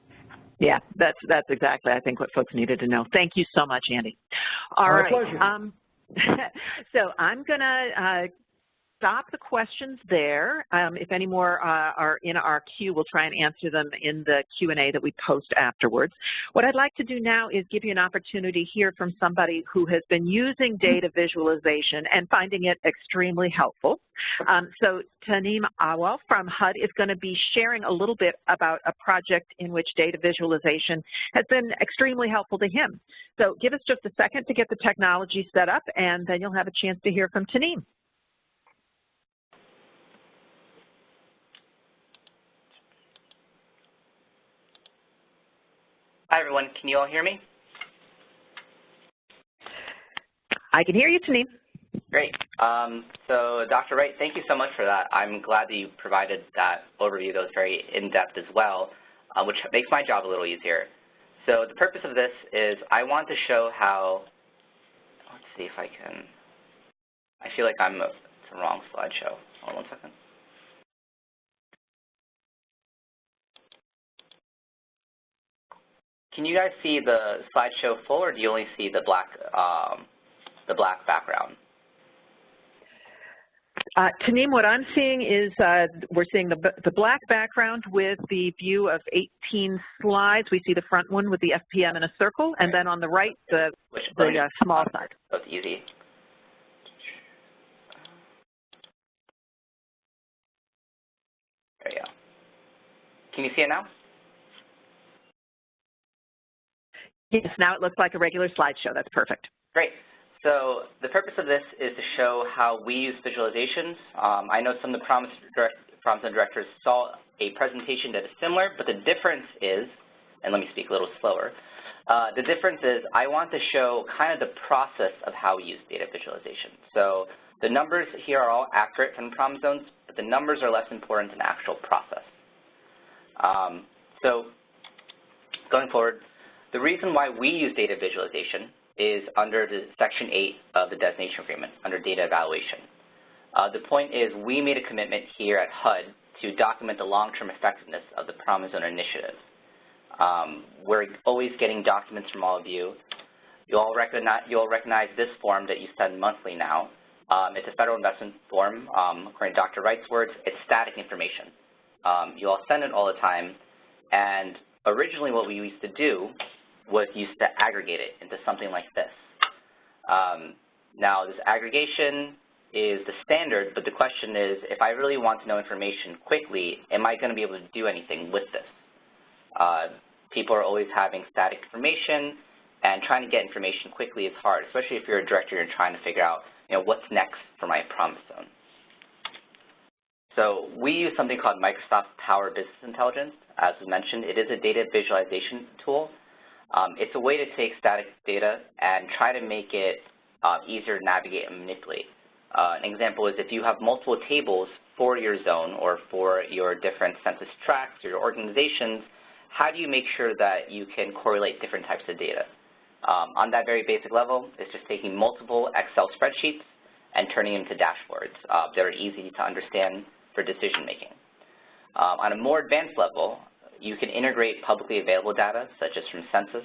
Yeah, that's exactly, I think, what folks needed to know. Thank you so much, Andy. All right. Pleasure. So I'm going to stop the questions there. If any more are in our queue, we'll try and answer them in the Q&A that we post afterwards. What I'd like to do now is give you an opportunity to hear from somebody who has been using data visualization and finding it extremely helpful. So Taneem Awal from HUD is going to be sharing a little bit about a project in which data visualization has been extremely helpful to him. So give us just a second to get the technology set up, and then you'll have a chance to hear from Taneem. Hi, everyone. Can you all hear me? I can hear you, Taneem. Great. So, Dr. Wright, thank you so much for that. I'm glad that you provided that overview that was very in-depth as well, which makes my job a little easier. So the purpose of this is I want to show how, let's see if I can, I feel like it's the wrong slideshow. Hold on 1 second. Can you guys see the slideshow full, or do you only see the black background? Taneem, what I'm seeing is we're seeing the black background with the view of 18 slides. We see the front one with the FPM in a circle, and then on the right, the small side. That's easy. There you go. Can you see it now? Yes, now it looks like a regular slideshow. That's perfect. Great. So the purpose of this is to show how we use visualizations. I know some of the promise and directors saw a presentation that is similar, but the difference is, and let me speak a little slower, the difference is I want to show kind of the process of how we use data visualization. So the numbers here are all accurate from promise zones, but the numbers are less important than the actual process. So going forward, The reason why we use data visualization is under the Section 8 of the designation agreement, under data evaluation. The point is we made a commitment here at HUD to document the long-term effectiveness of the Promise Zone initiative. We're always getting documents from all of you. You all recognize this form that you send monthly now. It's a federal investment form. According to Dr. Wright's words, it's static information. You all send it all the time, and originally what we used to do was used to aggregate it into something like this. Now, this aggregation is the standard, but the question is, if I really want to know information quickly, am I going to be able to do anything with this? People are always having static information, and trying to get information quickly is hard, especially if you're a director and you're trying to figure out, what's next for my Promise Zone. So we use something called Microsoft Power Business Intelligence. As was mentioned, it is a data visualization tool. It's a way to take static data and try to make it easier to navigate and manipulate. An example is if you have multiple tables for your zone or for your different census tracts or your organizations, how do you make sure that you can correlate different types of data? On that very basic level, it's just taking multiple Excel spreadsheets and turning them into dashboards that are easy to understand for decision making. On a more advanced level, you can integrate publicly available data, such as from Census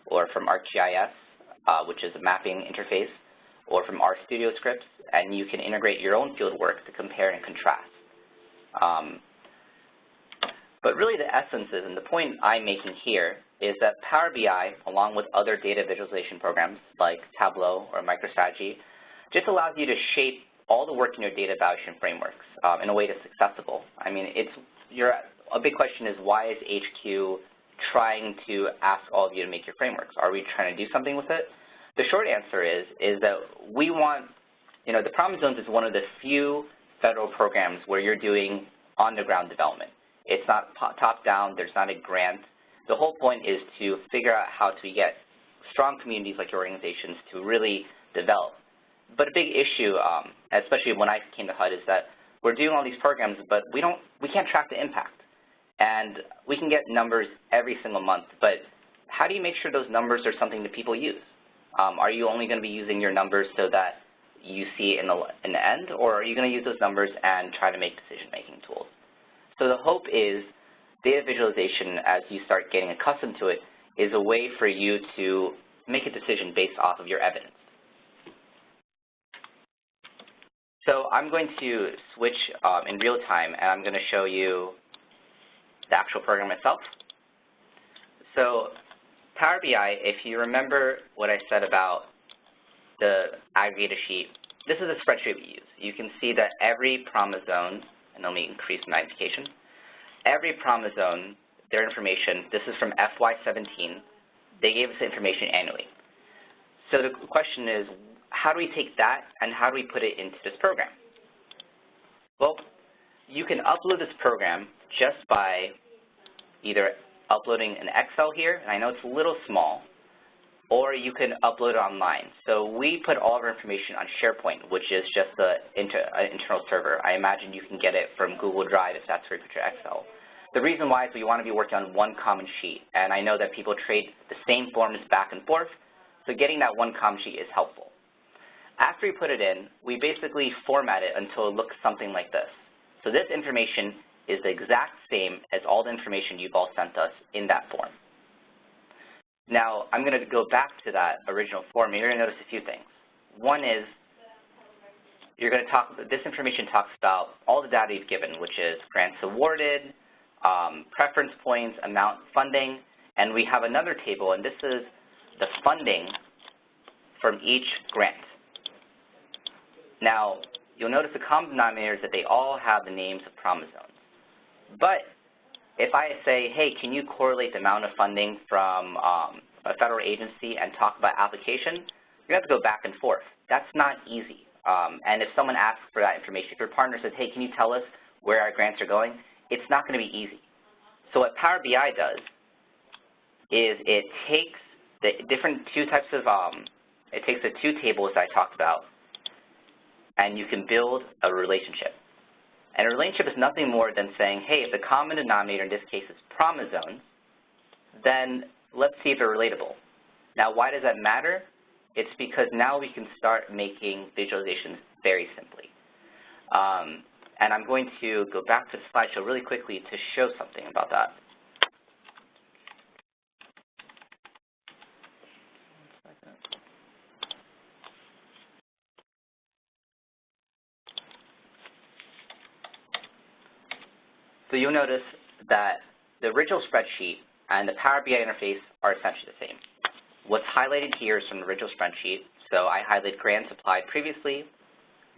or from ArcGIS, which is a mapping interface, or from RStudio scripts, and you can integrate your own field work to compare and contrast. But really the essence is, and the point I'm making here, is that Power BI, along with other data visualization programs like Tableau or MicroStrategy, just allows you to shape all the work in your data evaluation frameworks in a way that's accessible. I mean, a big question is, why is HQ trying to ask all of you to make your frameworks? Are we trying to do something with it? The short answer is that we want, the Promise Zones is one of the few federal programs where you're doing on-the-ground development. It's not top-down, there's not a grant. The whole point is to figure out how to get strong communities like your organizations to really develop. But a big issue, especially when I came to HUD, is that we're doing all these programs, but we can't track the impact. And we can get numbers every single month, but how do you make sure those numbers are something that people use? Are you only going to be using your numbers so that you see in the end, or are you going to use those numbers and try to make decision-making tools? So the hope is data visualization, as you start getting accustomed to it, is a way for you to make a decision based off of your evidence. So I'm going to switch in real time, and I'm going to show you the actual program itself. So Power BI, if you remember what I said about the aggregator sheet, this is a spreadsheet we use. You can see that every Promise Zone, and let me increase magnification, every Promise Zone, their information, this is from FY17, they gave us the information annually. So the question is, how do we take that and how do we put it into this program? Well, you can upload this program just by either uploading an Excel here, and I know it's a little small, or you can upload it online. So we put all of our information on SharePoint, which is just the internal server. I imagine you can get it from Google Drive if that's where you put your Excel. The reason why is we want to be working on one common sheet, and I know that people trade the same forms back and forth, so getting that one common sheet is helpful. After we put it in, we basically format it until it looks something like this. So this information is the exact same as all the information you've all sent us in that form. Now, I'm going to go back to that original form, and you're going to notice a few things. One is, this information talks about all the data you've given, which is grants awarded, preference points, amount funding, and we have another table, and this is the funding from each grant. Now, you'll notice the common denominator is that they all have the names of Promise Zones. But if I say, hey, can you correlate the amount of funding from a federal agency and talk about application, you're going to have to go back and forth. That's not easy. And if someone asks for that information, if your partner says, hey, can you tell us where our grants are going, it's not going to be easy. So what Power BI does is it takes the different two types of, it takes the two tables that I talked about, and you can build a relationship. And a relationship is nothing more than saying, hey, if the common denominator in this case is Promise Zones, then let's see if they're relatable. Now, why does that matter? It's because now we can start making visualizations very simply. And I'm going to go back to the slideshow really quickly to show something about that. So you'll notice that the original spreadsheet and the Power BI interface are essentially the same. What's highlighted here is from the original spreadsheet. So I highlighted grants applied previously,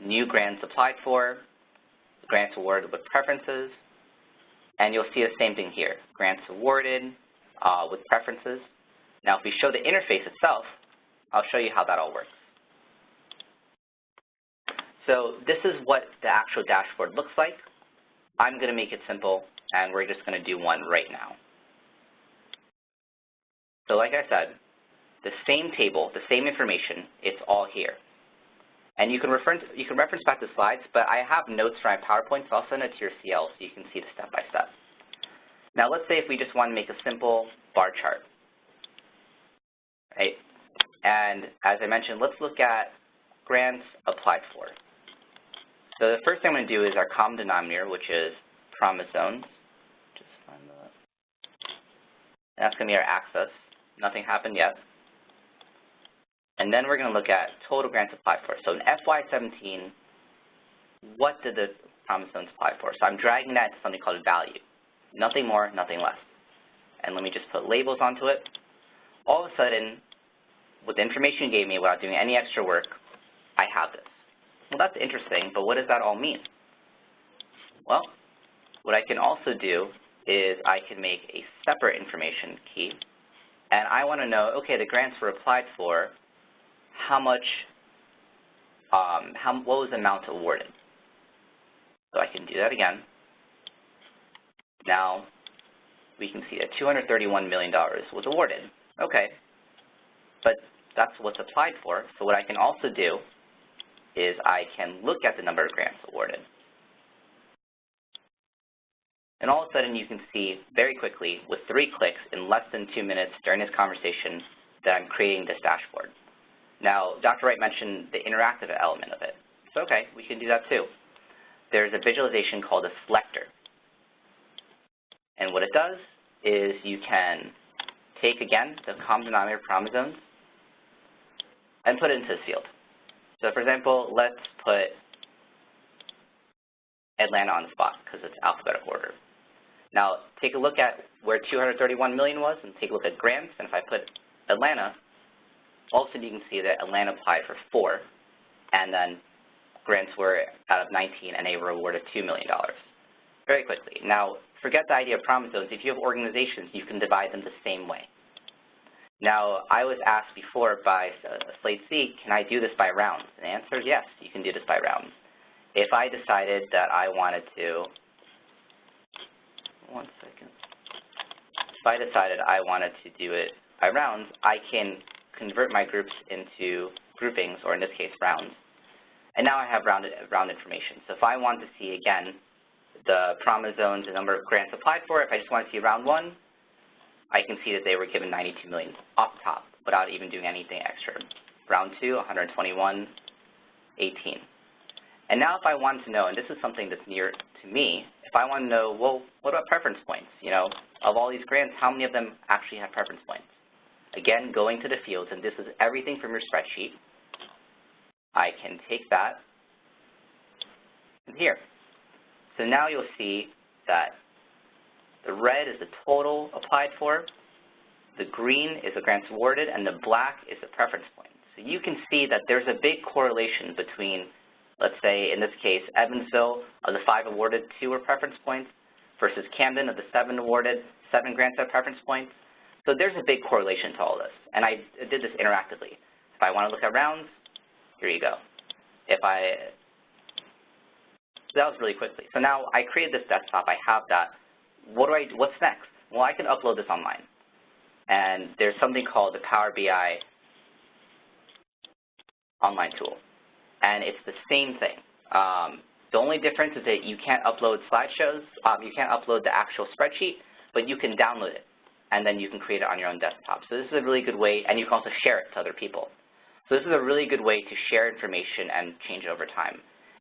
new grants applied for, grants awarded with preferences, and you'll see the same thing here, grants awarded with preferences. Now if we show the interface itself, I'll show you how that all works. So this is what the actual dashboard looks like. I'm going to make it simple, and we're just going to do one right now. So like I said, the same table, the same information, it's all here. And you can reference back to slides, but I have notes from my PowerPoint, so I'll send it to your CL so you can see the step-by-step. Now let's say if we just want to make a simple bar chart, right? And as I mentioned, let's look at grants applied for. So the first thing I'm going to do is our common denominator, which is promise zones. Just find that. That's going to be our axis. Nothing happened yet. And then we're going to look at total grants applied for. So in FY17, what did the promise zones apply for? So I'm dragging that into something called value. Nothing more, nothing less. And let me just put labels onto it. All of a sudden, with the information you gave me without doing any extra work, I have this. Well, that's interesting, but what does that all mean? Well, what I can also do is I can make a separate information key, and I want to know, okay, the grants were applied for, how much, what was the amount awarded? So I can do that again. Now, we can see that $231 million was awarded. Okay, but that's what's applied for, so what I can also do is I can look at the number of grants awarded. And all of a sudden you can see very quickly with 3 clicks in less than 2 minutes during this conversation that I'm creating this dashboard. Now, Dr. Wright mentioned the interactive element of it. So okay, we can do that too. There's a visualization called a selector. And what it does is you can take, again, the common denominator promise zones and put it into this field. So for example, let's put Atlanta on the spot because it's alphabetical order. Now take a look at where 231 million was and take a look at grants, and if I put Atlanta, all of a sudden you can see that Atlanta applied for 4, and then grants were out of 19 and they were awarded $2 million very quickly. Now forget the idea of promise zones. If you have organizations, you can divide them the same way. Now, I was asked before by Slate C, can I do this by rounds? And the answer is yes, you can do this by rounds. If I decided that I wanted to, if I decided I wanted to do it by rounds, I can convert my groups into groupings, or in this case, rounds. And now I have round information. So if I want to see, again, the promise zones, the number of grants applied for, if I just want to see round 1, I can see that they were given 92 million off the top without even doing anything extra. Round 2, 121, 18. And now if I wanted to know, and this is something that's near to me, if I want to know, well, what about preference points? You know, of all these grants, how many of them actually have preference points? Again, going to the fields, and this is everything from your spreadsheet, I can take that and here. So now you'll see that the red is the total applied for, the green is the grants awarded, and the black is the preference point. So you can see that there's a big correlation between, let's say, in this case, Evansville, of the 5 awarded, 2 were preference points, versus Camden, of the 7 awarded, 7 grants have preference points. So there's a big correlation to all this, and I did this interactively. If I want to look at rounds, here you go. That was really quickly. So now I created this desktop, I have that. What's next? Well, I can upload this online. And there's something called the Power BI online tool. And it's the same thing. The only difference is that you can't upload slideshows, you can't upload the actual spreadsheet, but you can download it. and then you can create it on your own desktop. So this is a really good way, and you can also share it to other people. So this is a really good way to share information and change it over time.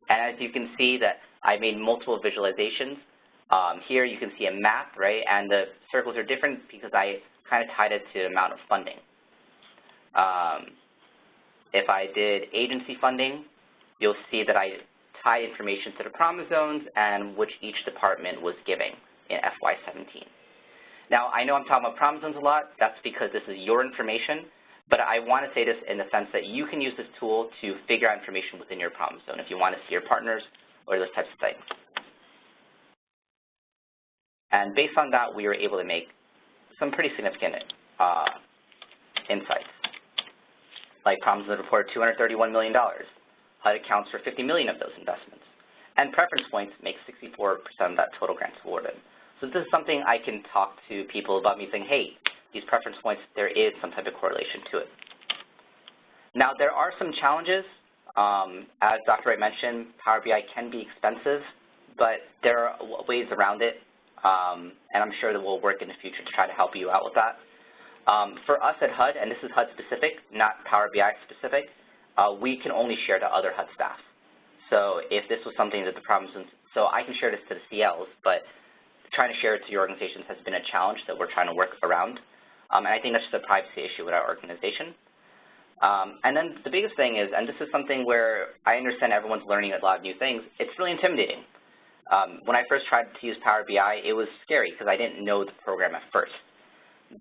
And as you can see that I made multiple visualizations. Here you can see a map, right, and the circles are different because I kind of tied it to the amount of funding. If I did agency funding, you'll see that I tied information to the promise zones and which each department was giving in FY17. Now, I know I'm talking about promise zones a lot. That's because this is your information, but I want to say this in the sense that you can use this tool to figure out information within your promise zone if you want to see your partners or those types of things. And based on that, we were able to make some pretty significant insights. Like promises that report $231 million. HUD accounts for 50 million of those investments. And preference points make 64% of that total grants awarded. So this is something I can talk to people about me saying, hey, these preference points, there is some type of correlation to it. Now, there are some challenges. As Dr. Wright mentioned, Power BI can be expensive, but there are ways around it. And I'm sure that we'll work in the future to try to help you out with that. For us at HUD, and this is HUD specific, not Power BI specific, we can only share to other HUD staff. So if this was something that the problems, so I can share this to the CLs, but trying to share it to your organizations has been a challenge that we're trying to work around. And I think that's just a privacy issue with our organization. And then the biggest thing is, and this is something where I understand everyone's learning a lot of new things, it's really intimidating. When I first tried to use Power BI, it was scary because I didn't know the program at first.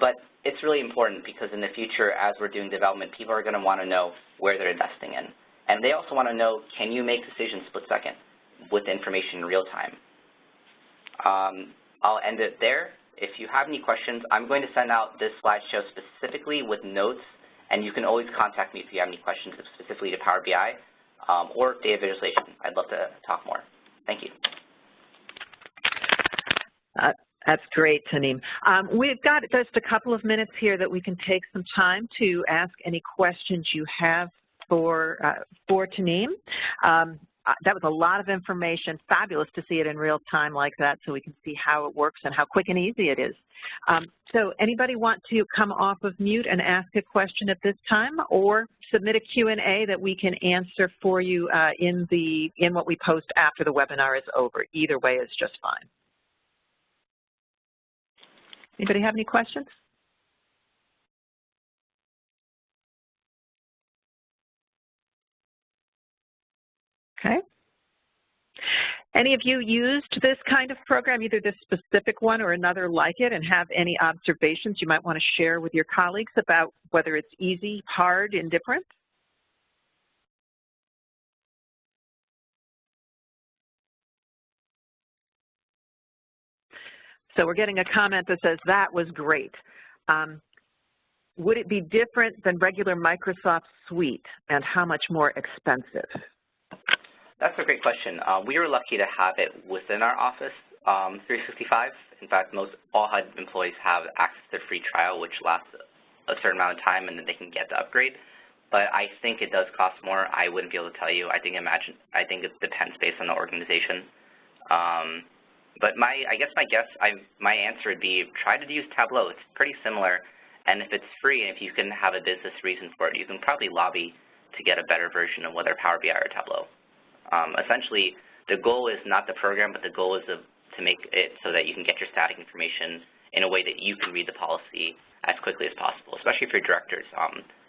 But it's really important because in the future, as we're doing development, people are going to want to know where they're investing in. And they also want to know, can you make decisions split second with information in real time? I'll end it there. If you have any questions, I'm going to send out this slideshow specifically with notes, and you can always contact me if you have any questions specifically to Power BI or data visualization. I'd love to talk more. Thank you. That's great, Tanim. We've got just a couple of minutes here that we can take some time to ask any questions you have for Tanim. That was a lot of information. Fabulous to see it in real time like that so we can see how it works and how quick and easy it is. So anybody want to come off of mute and ask a question at this time, or submit a Q&A that we can answer for you in what we post after the webinar is over. Either way is just fine. Anybody have any questions? Okay. Any of you used this kind of program, either this specific one or another like it, and have any observations you might want to share with your colleagues about whether it's easy, hard, indifferent? So we're getting a comment that says, that was great. Would it be different than regular Microsoft Suite, and how much more expensive? That's a great question. We were lucky to have it within our Office 365. In fact, all HUD employees have access to the free trial, which lasts a certain amount of time, and then they can get the upgrade. But I think it does cost more. I wouldn't be able to tell you. I think it depends based on the organization. But my answer would be try to use Tableau. It's pretty similar, and if it's free and if you can have a business reason for it, you can probably lobby to get a better version of whether Power BI or Tableau. Essentially, the goal is not the program, but the goal is to make it so that you can get your static information in a way that you can read the policy as quickly as possible, especially for your directors.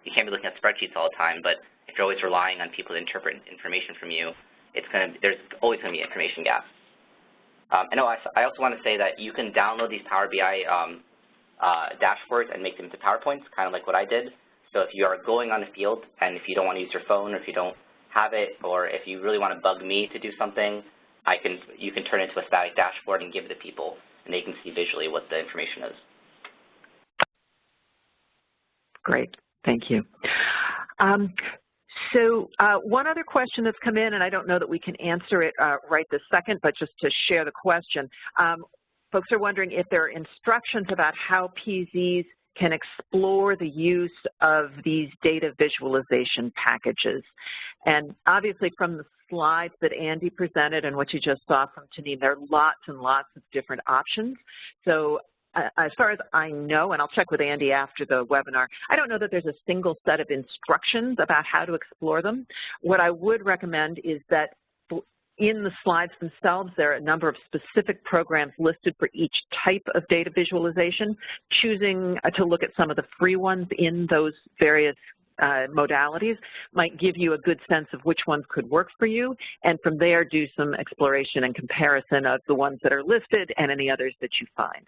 You can't be looking at spreadsheets all the time, but if you're always relying on people to interpret information from you, there's always going to be an information gap. I also want to say that you can download these Power BI dashboards and make them into PowerPoints, kind of like what I did. So if you are going on the field and if you don't want to use your phone, or if you don't have it, or if you really want to bug me to do something, you can turn it into a static dashboard and give it to people, and they can see visually what the information is. Great, thank you. So one other question that's come in, and I don't know that we can answer it right this second, but just to share the question, folks are wondering if there are instructions about how PZs can explore the use of these data visualization packages. And obviously from the slides that Andy presented and what you just saw from Tanim, there are lots and lots of different options. So as far as I know, and I'll check with Andy after the webinar, I don't know that there's a single set of instructions about how to explore them. What I would recommend is that in the slides themselves, there are a number of specific programs listed for each type of data visualization. Choosing to look at some of the free ones in those various modalities might give you a good sense of which ones could work for you, and from there do some exploration and comparison of the ones that are listed and any others that you find.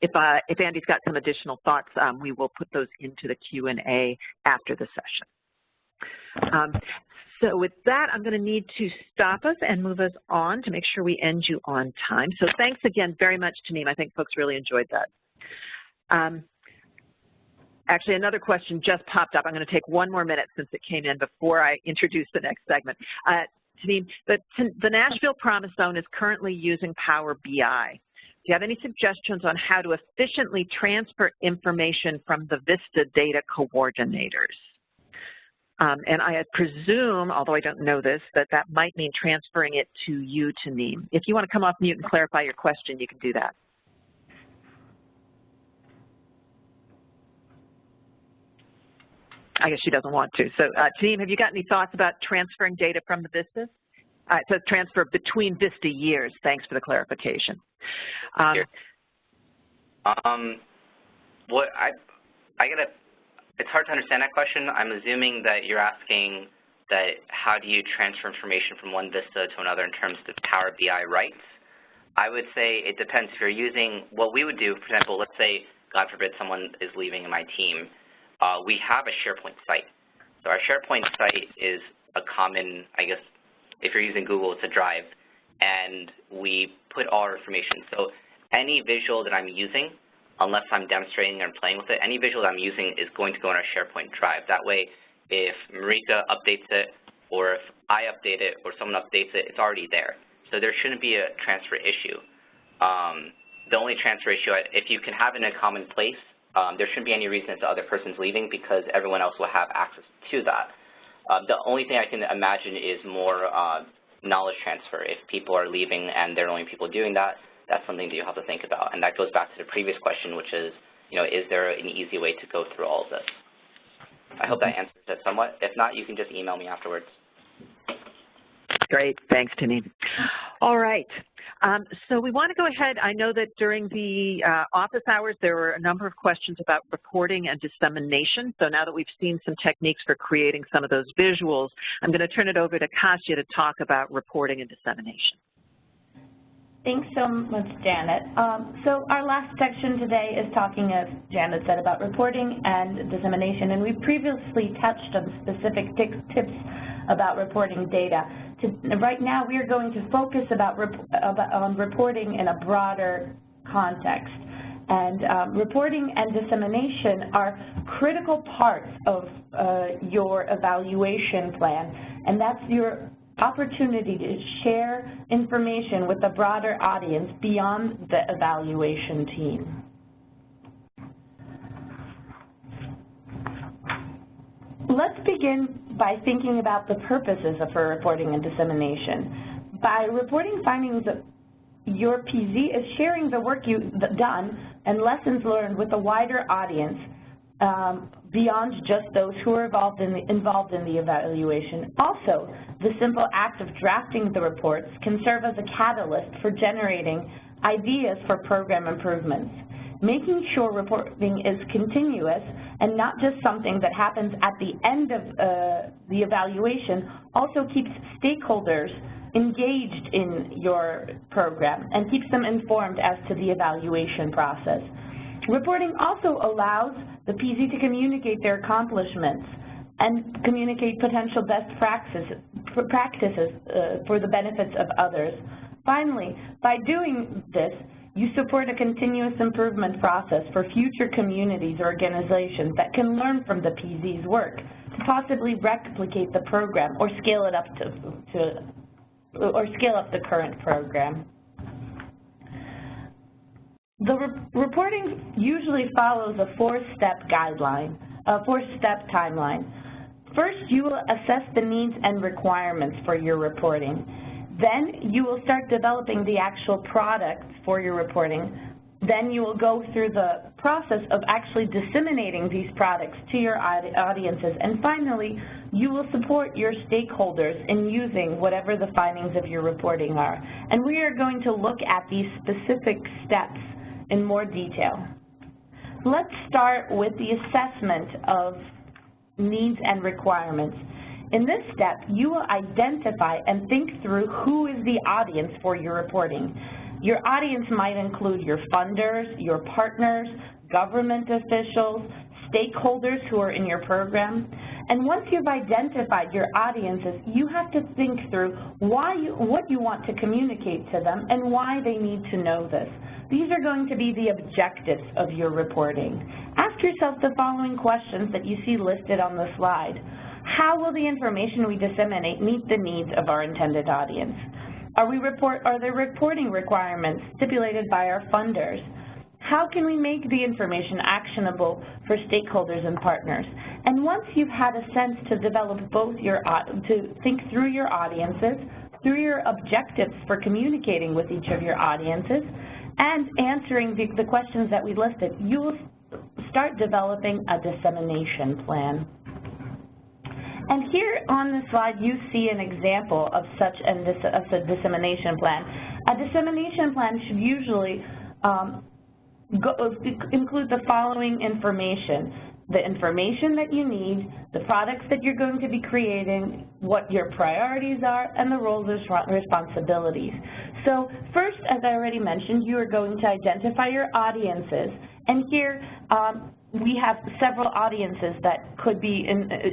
If Andy's got some additional thoughts, we will put those into the Q&A after the session. So with that, I'm going to need to stop us and move us on to make sure we end you on time. So thanks again very much, Taneem. I think folks really enjoyed that. Actually, another question just popped up. I'm going to take one more minute since it came in before I introduce the next segment. Taneem, the Nashville Promise Zone is currently using Power BI. Do you have any suggestions on how to efficiently transfer information from the VISTA data coordinators? And I presume, although I don't know this, that that might mean transferring it to you, Taneem. If you want to come off mute and clarify your question, you can do that. I guess she doesn't want to. So, Taneem, have you got any thoughts about transferring data from the VISTAs? It says transfer between VISTA years. Thanks for the clarification. It's hard to understand that question. I'm assuming that you're asking that how do you transfer information from one VISTA to another in terms of Power BI rights. I would say it depends. If you're using what we would do, for example, let's say, God forbid, someone is leaving in my team. We have a SharePoint site. So our SharePoint site is a common, I guess, if you're using Google, it's a drive, and we put all our information. So any visual that I'm using, unless I'm demonstrating and playing with it, any visual that I'm using is going to go in our SharePoint drive. That way, if Marika updates it, or if I update it, or someone updates it, it's already there. So there shouldn't be a transfer issue. The only transfer issue, if you can have it in a common place, there shouldn't be any reason the other person's leaving because everyone else will have access to that. The only thing I can imagine is more knowledge transfer. If people are leaving and there are only people doing that, that's something that you have to think about. And that goes back to the previous question, which is, is there an easy way to go through all of this? I hope that answers it somewhat. If not, you can just email me afterwards. Great. Thanks, Taneem. All right. So we want to go ahead. I know that during the office hours, there were a number of questions about reporting and dissemination. So now that we've seen some techniques for creating some of those visuals, I'm going to turn it over to Kasia to talk about reporting and dissemination. Thanks so much, Janet. So our last section today is talking, as Janet said, about reporting and dissemination, and we previously touched on specific tips about reporting data. Right now, we are going to focus on reporting in a broader context. And reporting and dissemination are critical parts of your evaluation plan, and that's your opportunity to share information with a broader audience beyond the evaluation team. Let's begin by thinking about the purposes for reporting and dissemination. By reporting findings, your PZ is sharing the work you've done and lessons learned with a wider audience beyond just those who are involved in the evaluation. Also, the simple act of drafting the reports can serve as a catalyst for generating ideas for program improvements. Making sure reporting is continuous and not just something that happens at the end of the evaluation also keeps stakeholders engaged in your program and keeps them informed as to the evaluation process. Reporting also allows the PZ to communicate their accomplishments and communicate potential best practices for the benefits of others. Finally, by doing this, you support a continuous improvement process for future communities or organizations that can learn from the PZ's work to possibly replicate the program or scale it up scale up the current program. The reporting usually follows a four-step timeline. First, you will assess the needs and requirements for your reporting. Then you will start developing the actual product for your reporting. Then you will go through the process of actually disseminating these products to your audiences. And finally, you will support your stakeholders in using whatever the findings of your reporting are. And we are going to look at these specific steps in more detail. Let's start with the assessment of needs and requirements. In this step, you will identify and think through who is the audience for your reporting. Your audience might include your funders, your partners, government officials, stakeholders who are in your program. And once you've identified your audiences, you have to think through what you want to communicate to them and why they need to know this. These are going to be the objectives of your reporting. Ask yourself the following questions that you see listed on the slide. How will the information we disseminate meet the needs of our intended audience? Are there reporting requirements stipulated by our funders? How can we make the information actionable for stakeholders and partners? And once you've had a sense to develop to think through your audiences, through your objectives for communicating with each of your audiences, and answering the questions that we listed, you will start developing a dissemination plan. And here on the slide, you see an example of such a dissemination plan. A dissemination plan should usually include the following information: the information that you need, the products that you're going to be creating, what your priorities are, and the roles and responsibilities. So first, as I already mentioned, you are going to identify your audiences. And here, we have several audiences that could be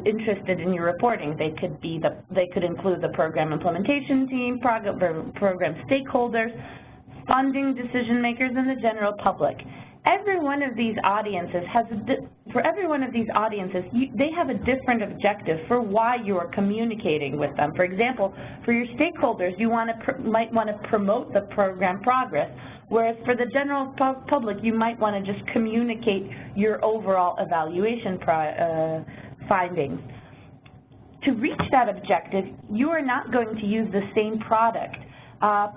interested in your reporting. They could include the program implementation team, program stakeholders, funding decision makers, and the general public. Every one of these audiences they have a different objective for why you are communicating with them. For example, for your stakeholders, you might want to promote the program progress, whereas for the general public, you might want to just communicate your overall evaluation findings. To reach that objective, you are not going to use the same product.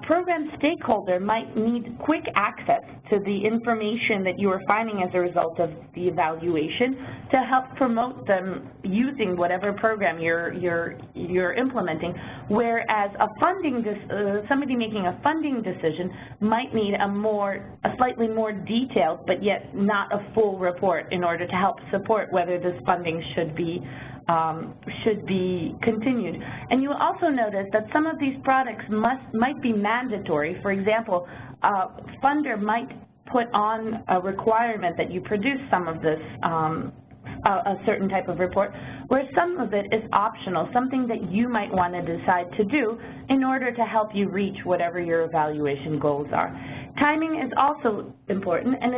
Program stakeholder might need quick access to the information that you are finding as a result of the evaluation to help promote them using whatever program you're implementing, whereas somebody making a funding decision might need a slightly more detailed but yet not a full report in order to help support whether this funding should be continued. And you will also notice that some of these products might be mandatory. For example, a funder might put on a requirement that you produce some of this, a certain type of report, where some of it is optional, something that you might want to decide to do in order to help you reach whatever your evaluation goals are. Timing is also important, and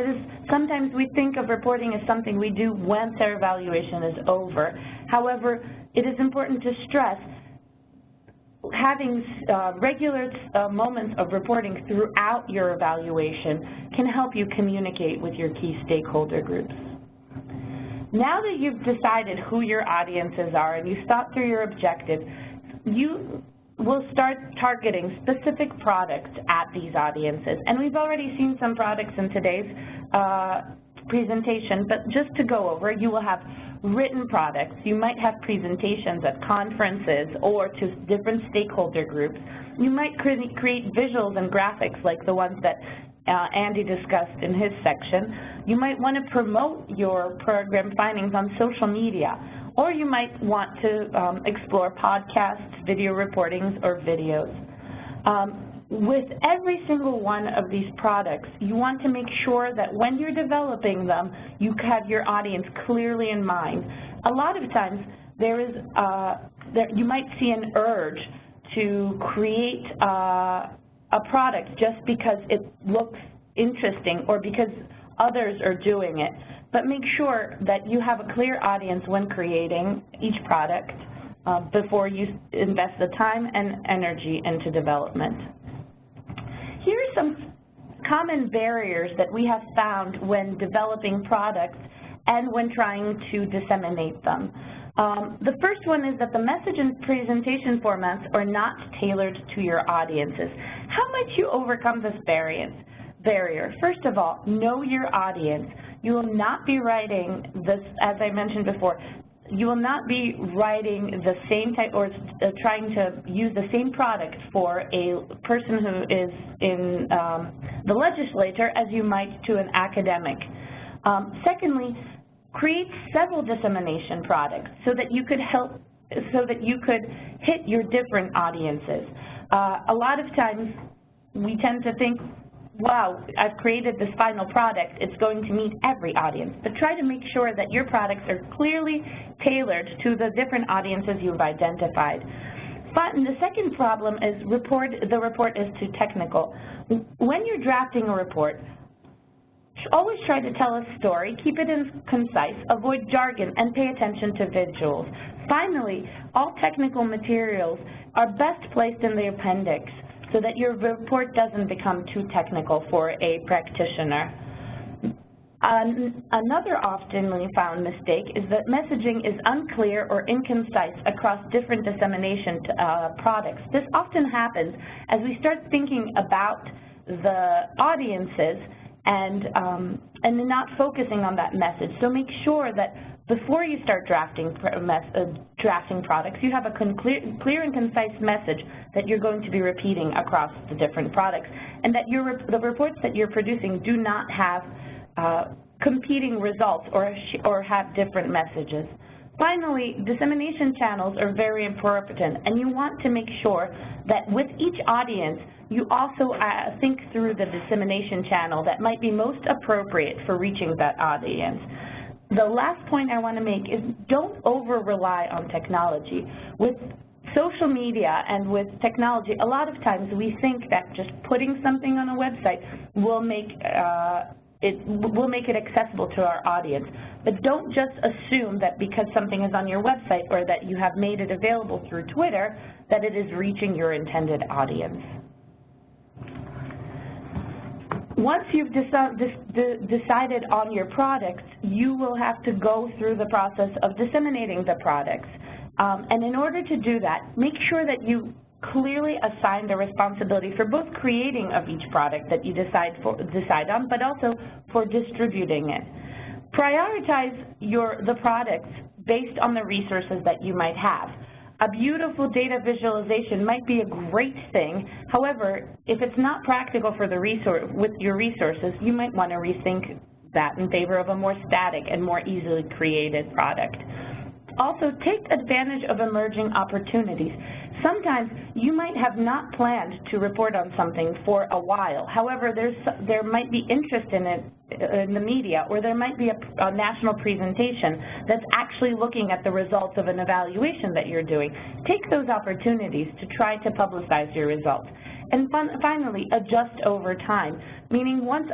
sometimes we think of reporting as something we do once our evaluation is over. However, it is important to stress having regular moments of reporting throughout your evaluation can help you communicate with your key stakeholder groups. Now that you've decided who your audiences are and you thought through your objectives, you will start targeting specific products at these audiences. And we've already seen some products in today's presentation, but just to go over, you will have written products. You might have presentations at conferences or to different stakeholder groups. You might create visuals and graphics like the ones that Andy discussed in his section. You might want to promote your program findings on social media, or you might want to explore podcasts, video reportings, or videos. With every single one of these products, you want to make sure that when you're developing them, you have your audience clearly in mind. A lot of times, you might see an urge to create a product just because it looks interesting or because others are doing it. But make sure that you have a clear audience when creating each product before you invest the time and energy into development. Here are some common barriers that we have found when developing products and when trying to disseminate them. The first one is that the message and presentation formats are not tailored to your audiences. How might you overcome this barrier? barrier. First of all, know your audience. You will not be writing this, as I mentioned before, you will not be writing the same type or trying to use the same product for a person who is in the legislature as you might to an academic. Secondly, create several dissemination products so that you could hit your different audiences. A lot of times we tend to think, wow, I've created this final product, it's going to meet every audience. But try to make sure that your products are clearly tailored to the different audiences you've identified. And the second problem is the report is too technical. When you're drafting a report, always try to tell a story, keep it concise, avoid jargon, and pay attention to visuals. Finally, all technical materials are best placed in the appendix so that your report doesn't become too technical for a practitioner. Another often found mistake is that messaging is unclear or inconcise across different dissemination products. This often happens as we start thinking about the audiences and not focusing on that message. So make sure that before you start drafting products, you have a clear and concise message that you're going to be repeating across the different products, and that the reports that you're producing do not have competing results or have different messages. Finally, dissemination channels are very important, and you want to make sure that with each audience, you also think through the dissemination channel that might be most appropriate for reaching that audience. The last point I want to make is don't over-rely on technology. With social media and with technology, a lot of times we think that just putting something on a website will make it accessible to our audience. But don't just assume that because something is on your website or that you have made it available through Twitter that it is reaching your intended audience. Once you've decided on your products, you will have to go through the process of disseminating the products. And in order to do that, make sure that you clearly assign the responsibility for both creating of each product that you decide on, but also for distributing it. Prioritize the products based on the resources that you might have. A beautiful data visualization might be a great thing. However, if it's not practical for with your resources, you might want to rethink that in favor of a more static and more easily created product. Also, take advantage of emerging opportunities. Sometimes you might have not planned to report on something for a while. However, there might be interest in it in the media, or there might be a national presentation that's actually looking at the results of an evaluation that you're doing. Take those opportunities to try to publicize your results. And finally, adjust over time, meaning once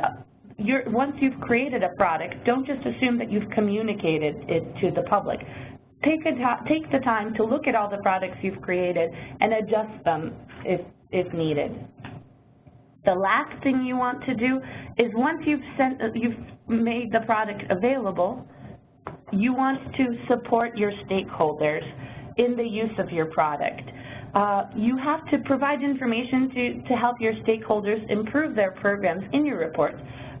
you've created a product, don't just assume that you've communicated it to the public. Take the time to look at all the products you've created and adjust them if needed. The last thing you want to do is once you've made the product available, you want to support your stakeholders in the use of your product. You have to provide information to help your stakeholders improve their programs in your reports,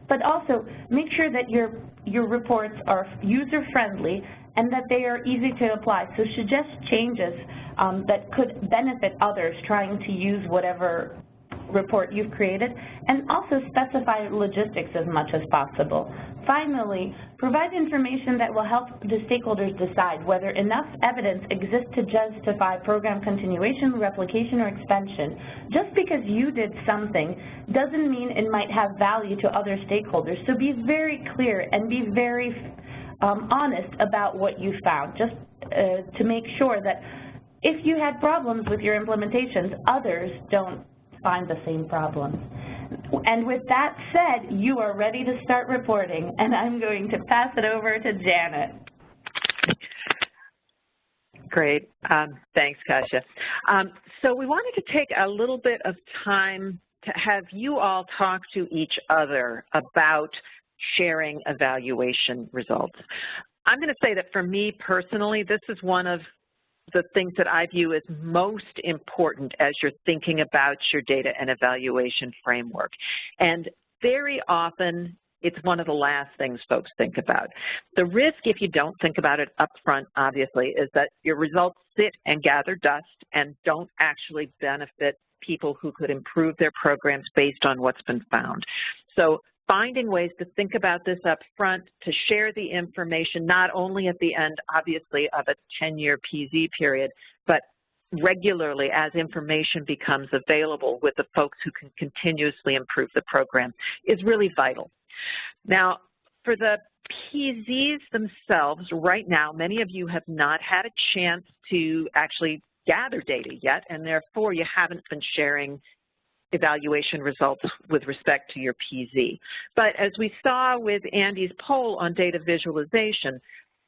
but also make sure that your reports are user-friendly and that they are easy to apply. So suggest changes that could benefit others trying to use whatever report you've created, and also specify logistics as much as possible. Finally, provide information that will help the stakeholders decide whether enough evidence exists to justify program continuation, replication, or expansion. Just because you did something doesn't mean it might have value to other stakeholders, so be very clear and be very honest about what you found, just to make sure that if you had problems with your implementations, others don't find the same problems. And with that said, you are ready to start reporting, and I'm going to pass it over to Janet. Great. Thanks, Kasia. So we wanted to take a little bit of time to have you all talk to each other about sharing evaluation results. I'm going to say that for me personally, this is one of the things that I view as most important as you're thinking about your data and evaluation framework. And very often it's one of the last things folks think about. The risk, if you don't think about it up front, obviously, is that your results sit and gather dust and don't actually benefit people who could improve their programs based on what's been found. So finding ways to think about this up front, to share the information, not only at the end, obviously, of a 10-year PZ period, but regularly as information becomes available with the folks who can continuously improve the program is really vital. Now, for the PZs themselves, right now, many of you have not had a chance to actually gather data yet, and therefore you haven't been sharing evaluation results with respect to your PZ. But as we saw with Andy's poll on data visualization,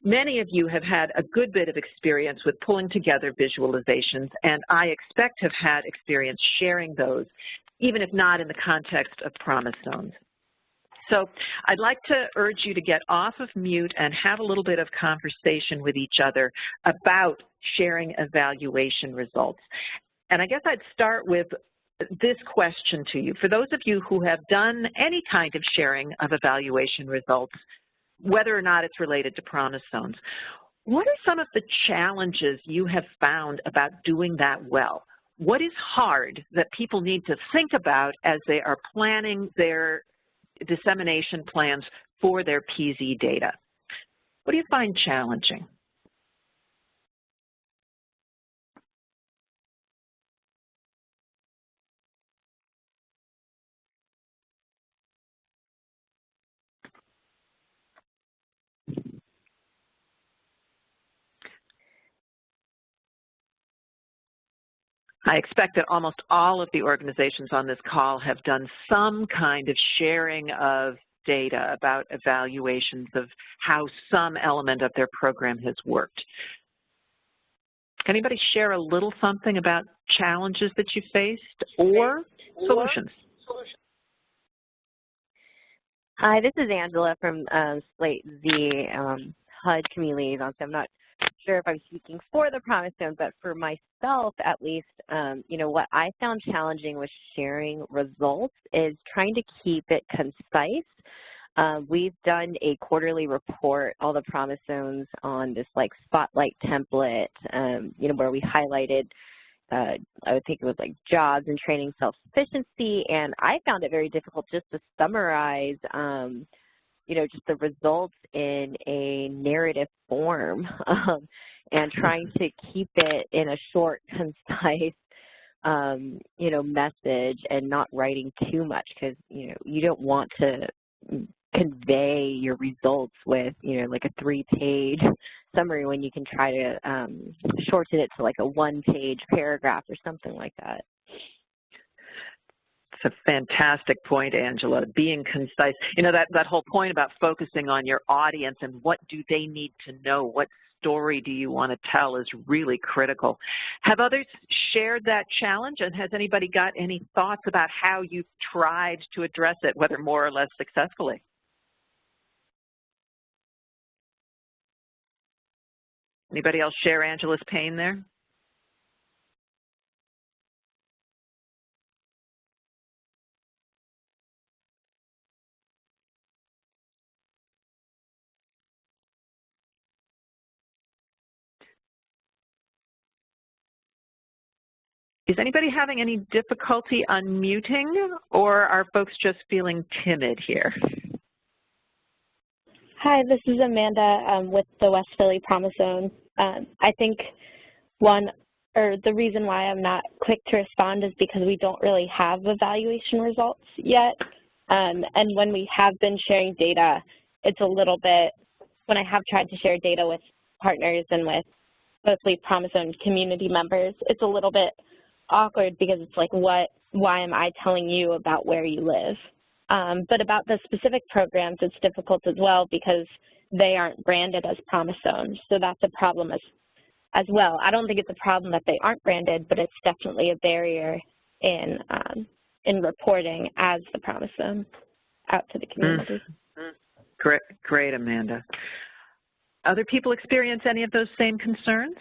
many of you have had a good bit of experience with pulling together visualizations, and I expect have had experience sharing those, even if not in the context of promise zones. So I'd like to urge you to get off of mute and have a little bit of conversation with each other about sharing evaluation results. And I guess I'd start with this question to you. For those of you who have done any kind of sharing of evaluation results, whether or not it's related to promise zones, what are some of the challenges you have found about doing that well? What is hard that people need to think about as they are planning their dissemination plans for their PZ data? What do you find challenging? I expect that almost all of the organizations on this call have done some kind of sharing of data about evaluations of how some element of their program has worked. Can anybody share a little something about challenges that you faced or solutions? Hi, this is Angela from Slate Z, HUD Community Liaison. So I'm not sure if I'm speaking for the promise zone, but for myself at least, you know, what I found challenging with sharing results is trying to keep it concise. We've done a quarterly report, all the promise zones, on this like spotlight template, you know, where we highlighted, I would think it was like jobs and training self-sufficiency, and I found it very difficult just to summarize, you know, just the results in a narrative form, and trying to keep it in a short, concise, you know, message and not writing too much, because, you know, you don't want to convey your results with, you know, like a 3-page summary when you can try to shorten it to like a 1-page paragraph or something like that. It's a fantastic point, Angela, being concise. You know, that whole point about focusing on your audience and what do they need to know, what story do you want to tell is really critical. Have others shared that challenge, and has anybody got any thoughts about how you tried to address it, whether more or less successfully? Anybody else share Angela's pain there? Is anybody having any difficulty unmuting, or are folks just feeling timid here? Hi, this is Amanda with the West Philly Promise Zone. I think the reason why I'm not quick to respond is because we don't really have evaluation results yet. And when we have been sharing data, it's a little bit, when I have tried to share data with partners and with mostly Promise Zone community members, it's a little bit awkward because it's like, why am I telling you about where you live? But about the specific programs, it's difficult as well because they aren't branded as Promise Zones. So that's a problem as well. I don't think it's a problem that they aren't branded, but it's definitely a barrier in reporting as the Promise Zone out to the community. Great, Amanda. Other people experience any of those same concerns?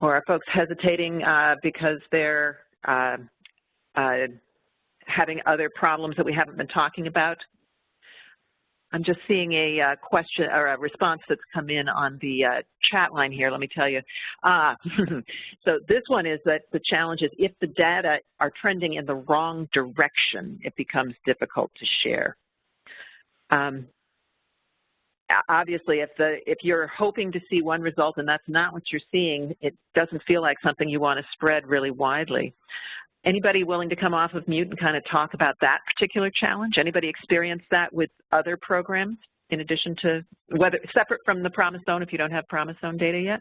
Or are folks hesitating because they're having other problems that we haven't been talking about? I'm just seeing a question or a response that's come in on the chat line here. Let me tell you. So this one is that the challenge is if the data are trending in the wrong direction, it becomes difficult to share. Obviously, if you're hoping to see one result and that's not what you're seeing, it doesn't feel like something you want to spread really widely. Anybody willing to come off of mute and kind of talk about that particular challenge? Anybody experience that with other programs in addition to, whether separate from the Promise Zone if you don't have Promise Zone data yet?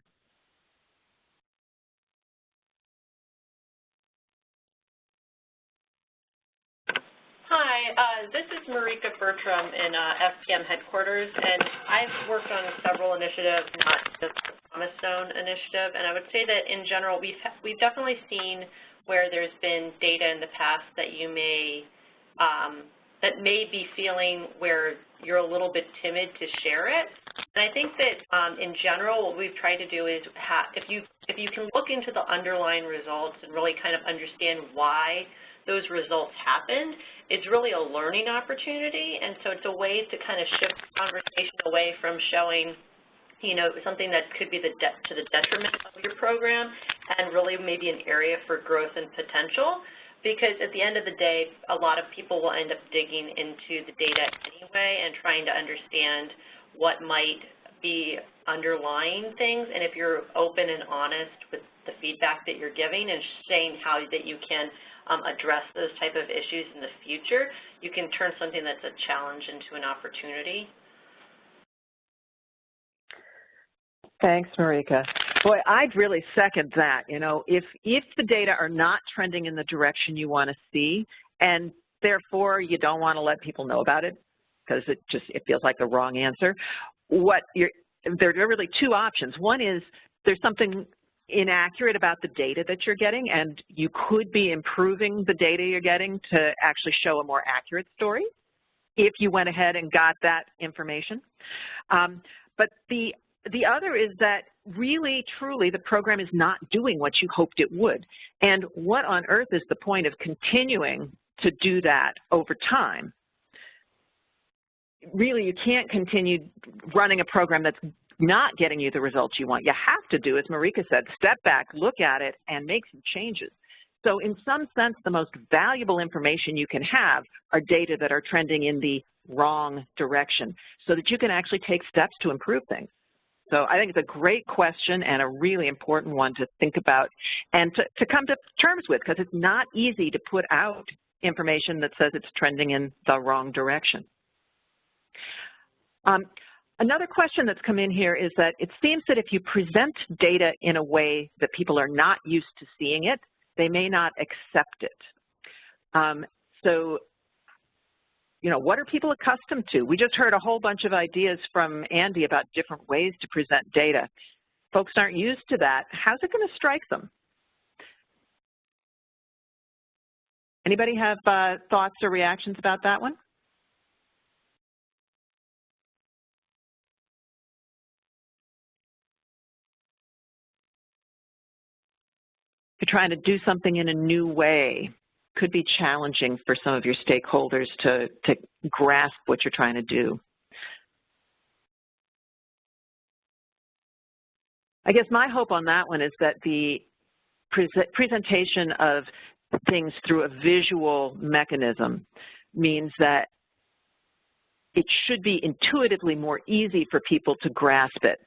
Hi, this is Marika Bertram in FPM headquarters, and I've worked on several initiatives, not just the Promise Zone initiative, and I would say that in general we've definitely seen where there's been data in the past that you may be feeling where you're a little bit timid to share it. And I think that in general what we've tried to do is if you can look into the underlying results and really kind of understand why those results happened, it's really a learning opportunity. And so it's a way to kind of shift the conversation away from showing something that could be to the detriment of your program and really maybe an area for growth and potential, because at the end of the day, a lot of people will end up digging into the data anyway and trying to understand what might be underlying things. And if you're open and honest with the feedback that you're giving and saying how that you can address those type of issues in the future, you can turn something that's a challenge into an opportunity. Thanks, Marika. Boy, I'd really second that. If the data are not trending in the direction you want to see, and therefore you don't want to let people know about it because it feels like the wrong answer, there are really two options. One is there's something inaccurate about the data that you're getting, and you could be improving the data you're getting to actually show a more accurate story if you went ahead and got that information. But the other is that really, truly, the program is not doing what you hoped it would. And what on earth is the point of continuing to do that over time? Really, you can't continue running a program that's not getting you the results you want. You have to do, as Marika said, step back, look at it, and make some changes. So in some sense, the most valuable information you can have are data that are trending in the wrong direction so that you can actually take steps to improve things. So I think it's a great question and a really important one to think about and to come to terms with, because it's not easy to put out information that says it's trending in the wrong direction. Another question that's come in here is that it seems that if you present data in a way that people are not used to seeing it, they may not accept it. What are people accustomed to? We just heard a whole bunch of ideas from Andy about different ways to present data. Folks aren't used to that. How's it going to strike them? Anybody have thoughts or reactions about that one? You're trying to do something in a new way. Could be challenging for some of your stakeholders to grasp what you're trying to do. I guess my hope on that one is that the presentation of things through a visual mechanism means that it should be intuitively more easy for people to grasp it.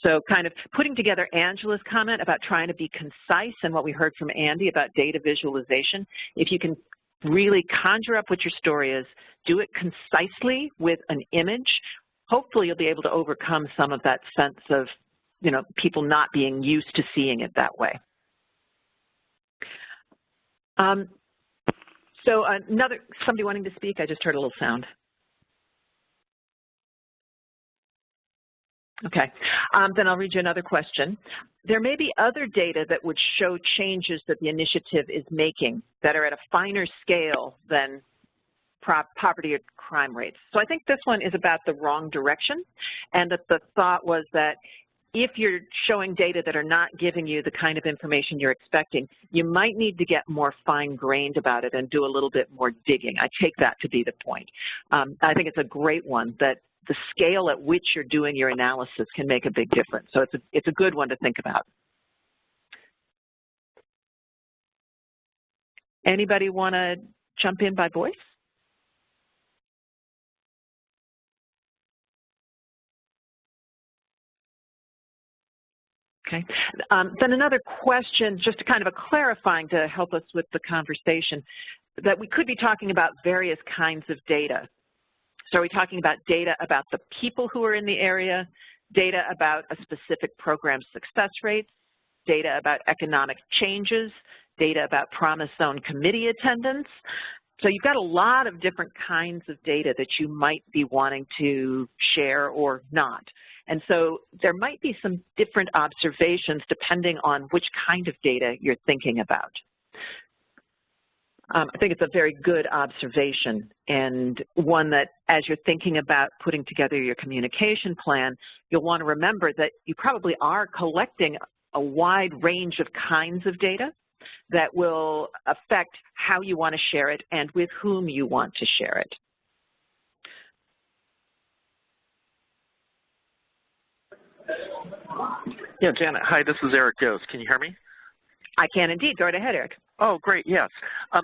So kind of putting together Angela's comment about trying to be concise and what we heard from Andy about data visualization, if you can really conjure up what your story is, do it concisely with an image, hopefully you'll be able to overcome some of that sense of, people not being used to seeing it that way. So somebody wanting to speak? I just heard a little sound. Okay, then I'll read you another question. There may be other data that would show changes that the initiative is making that are at a finer scale than poverty or crime rates. So I think this one is about the wrong direction, and that the thought was that if you're showing data that are not giving you the kind of information you're expecting, you might need to get more fine-grained about it and do a little bit more digging. I take that to be the point. I think it's a great one that the scale at which you're doing your analysis can make a big difference. So it's a good one to think about. Anybody want to jump in by voice? Okay. Then another question, just to kind of a clarifying to help us with the conversation, that we could be talking about various kinds of data. So are we talking about data about the people who are in the area, data about a specific program's success rates, data about economic changes, data about Promise Zone committee attendance? So you've got a lot of different kinds of data that you might be wanting to share or not. And so there might be some different observations depending on which kind of data you're thinking about. I think it's a very good observation, and one that as you're thinking about putting together your communication plan, you'll want to remember that you probably are collecting a wide range of kinds of data that will affect how you want to share it and with whom you want to share it. Yeah, Janet, hi, this is Eric Ghost. Can you hear me? I can indeed. Go right ahead, Eric. Oh, great, yes.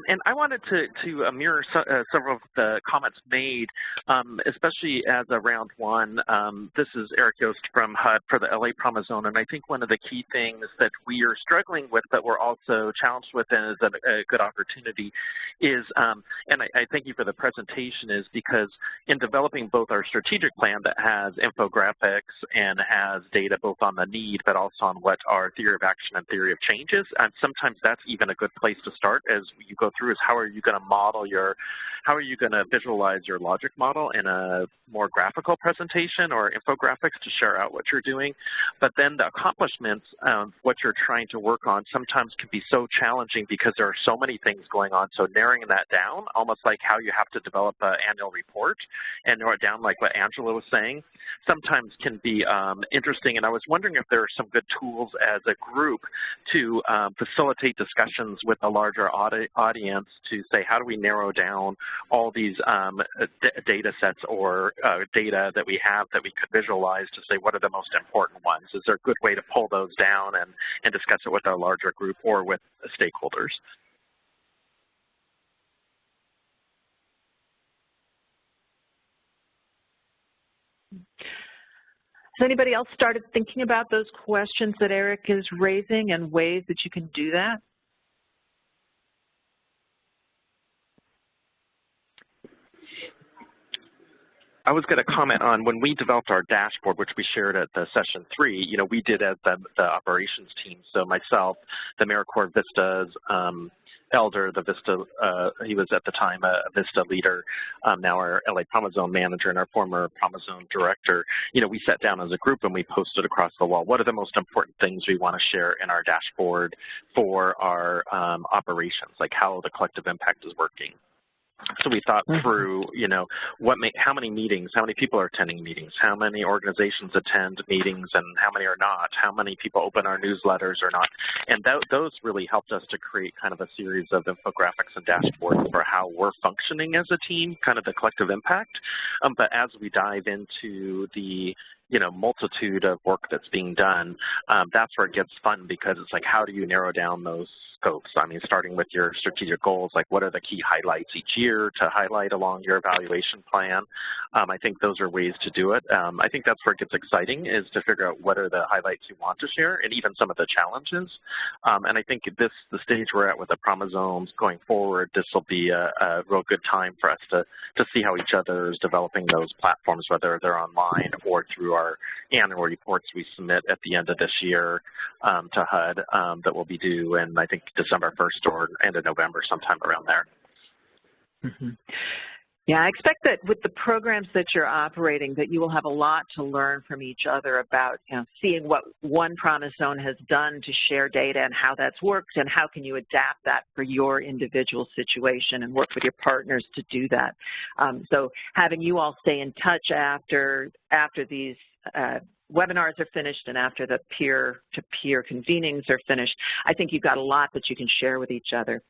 And I wanted to mirror several of the comments made, especially as a round one. This is Eric Yost from HUD for the LA Promise Zone, and I think one of the key things that we are struggling with, but we're also challenged with and is a good opportunity is, and I thank you for the presentation, is because in developing both our strategic plan that has infographics and has data both on the need, but also on what our theory of action and theory of change is, and sometimes that's even a good place to start as you go through is how are you going to model how are you going to visualize your logic model in a more graphical presentation or infographics to share out what you're doing. But then the accomplishments of what you're trying to work on sometimes can be so challenging because there are so many things going on. So narrowing that down, almost like how you have to develop an annual report and narrow it down like what Angela was saying, sometimes can be interesting. And I was wondering if there are some good tools as a group to facilitate discussions with a larger audience to say, how do we narrow down all these data sets or data that we have that we could visualize to say what are the most important ones? Is there a good way to pull those down and discuss it with our larger group or with stakeholders? Has anybody else started thinking about those questions that Eric is raising and ways that you can do that? I was going to comment on when we developed our dashboard, which we shared at the session 3, we did as the operations team. So myself, the AmeriCorps Vista's elder, the Vista, he was at the time a Vista leader, now our LA Promise Zone manager and our former Promise Zone director, we sat down as a group and we posted across the wall, what are the most important things we want to share in our dashboard for our operations, like how the collective impact is working. So we thought through, how many meetings, how many people are attending meetings, how many organizations attend meetings and how many are not, how many people open our newsletters or not. And those really helped us to create kind of a series of infographics and dashboards for how we're functioning as a team, kind of the collective impact. But as we dive into the multitude of work that's being done, that's where it gets fun because it's like, how do you narrow down those scopes? I mean, starting with your strategic goals, like what are the key highlights each year to highlight along your evaluation plan? I think those are ways to do it. I think that's where it gets exciting is to figure out what are the highlights you want to share and even some of the challenges. And I think the stage we're at with the Promise Zones going forward, this will be a real good time for us to see how each other is developing those platforms, whether they're online or through our annual reports we submit at the end of this year to HUD that will be due in, I think, December 1st or end of November, sometime around there. Mm-hmm. Yeah, I expect that with the programs that you're operating that you will have a lot to learn from each other about seeing what one Promise Zone has done to share data and how that's worked and how can you adapt that for your individual situation and work with your partners to do that. So having you all stay in touch after these webinars are finished and after the peer-to-peer convenings are finished, I think you've got a lot that you can share with each other.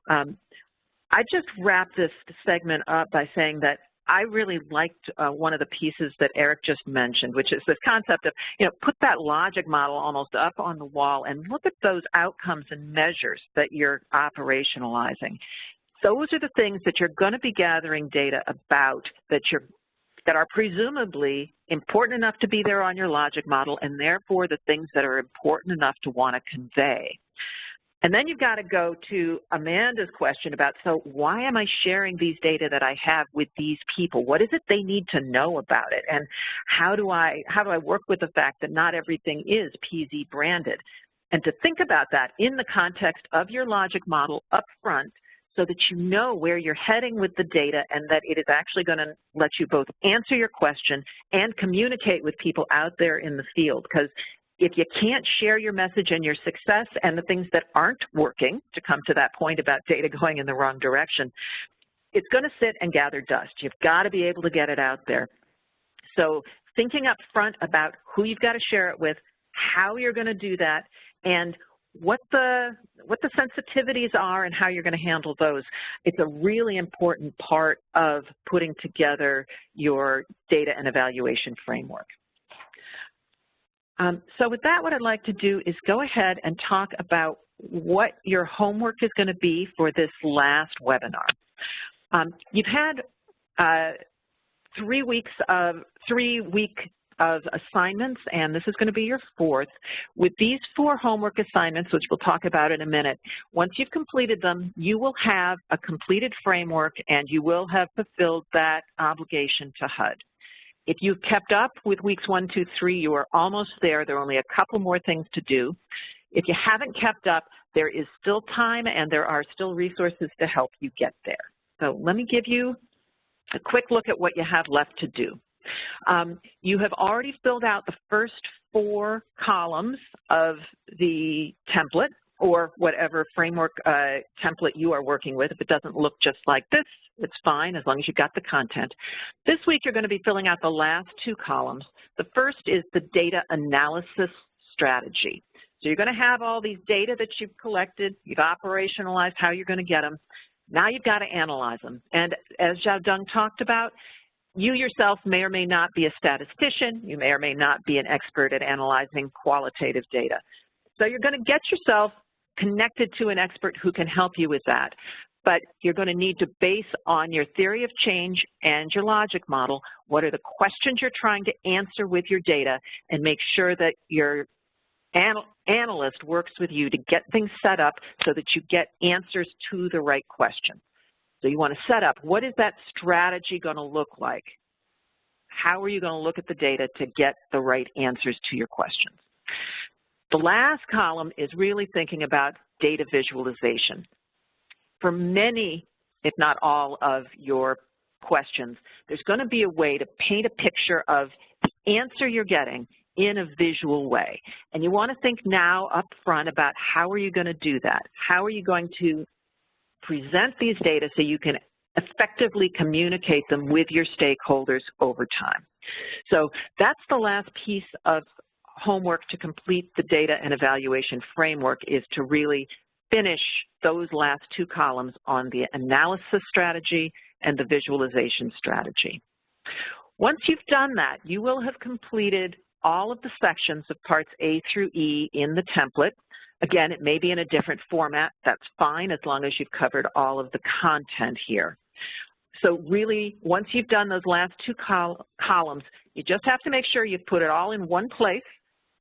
I just wrap this segment up by saying that I really liked one of the pieces that Eric just mentioned, which is this concept of, put that logic model almost up on the wall and look at those outcomes and measures that you're operationalizing. Those are the things that you're going to be gathering data about that are presumably important enough to be there on your logic model, and therefore the things that are important enough to want to convey. And then you've got to go to Amanda's question about, so why am I sharing these data that I have with these people? What is it they need to know about it? And how do I work with the fact that not everything is PZ branded? And to think about that in the context of your logic model up front so that you know where you're heading with the data and that it is actually going to let you both answer your question and communicate with people out there in the field. Because if you can't share your message and your success and the things that aren't working, to come to that point about data going in the wrong direction, it's going to sit and gather dust. You've got to be able to get it out there. So thinking up front about who you've got to share it with, how you're going to do that, and what the sensitivities are and how you're going to handle those. It's a really important part of putting together your data and evaluation framework. So with that, what I'd like to do is go ahead and talk about what your homework is going to be for this last webinar. You've had 3 weeks of assignments, and this is going to be your 4th. With these 4 homework assignments, which we'll talk about in a minute, once you've completed them, you will have a completed framework and you will have fulfilled that obligation to HUD. If you've kept up with weeks 1, 2, 3, you are almost there. There are only a couple more things to do. If you haven't kept up, there is still time and there are still resources to help you get there. So let me give you a quick look at what you have left to do. You have already filled out the first 4 columns of the template or whatever framework template you are working with. If it doesn't look just like this, it's fine as long as you've got the content. This week you're going to be filling out the last 2 columns. The first is the data analysis strategy. So you're going to have all these data that you've collected, you've operationalized how you're going to get them. Now you've got to analyze them. And as Xiaodong talked about, you yourself may or may not be a statistician. You may or may not be an expert at analyzing qualitative data. So you're going to get yourself connected to an expert who can help you with that. But you're going to need to base on your theory of change and your logic model, what are the questions you're trying to answer with your data, and make sure that your analyst works with you to get things set up so that you get answers to the right question. So you want to set up, what is that strategy going to look like? How are you going to look at the data to get the right answers to your questions? The last column is really thinking about data visualization. For many, if not all of your questions, there's going to be a way to paint a picture of the answer you're getting in a visual way. And you want to think now up front about how are you going to do that? How are you going to present these data so you can effectively communicate them with your stakeholders over time? So that's the last piece of homework to complete the data and evaluation framework, is to really finish those last 2 columns on the analysis strategy and the visualization strategy. Once you've done that, you will have completed all of the sections of parts A through E in the template. Again, it may be in a different format. That's fine as long as you've covered all of the content here. So really, once you've done those last 2 columns, you just have to make sure you've put it all in one place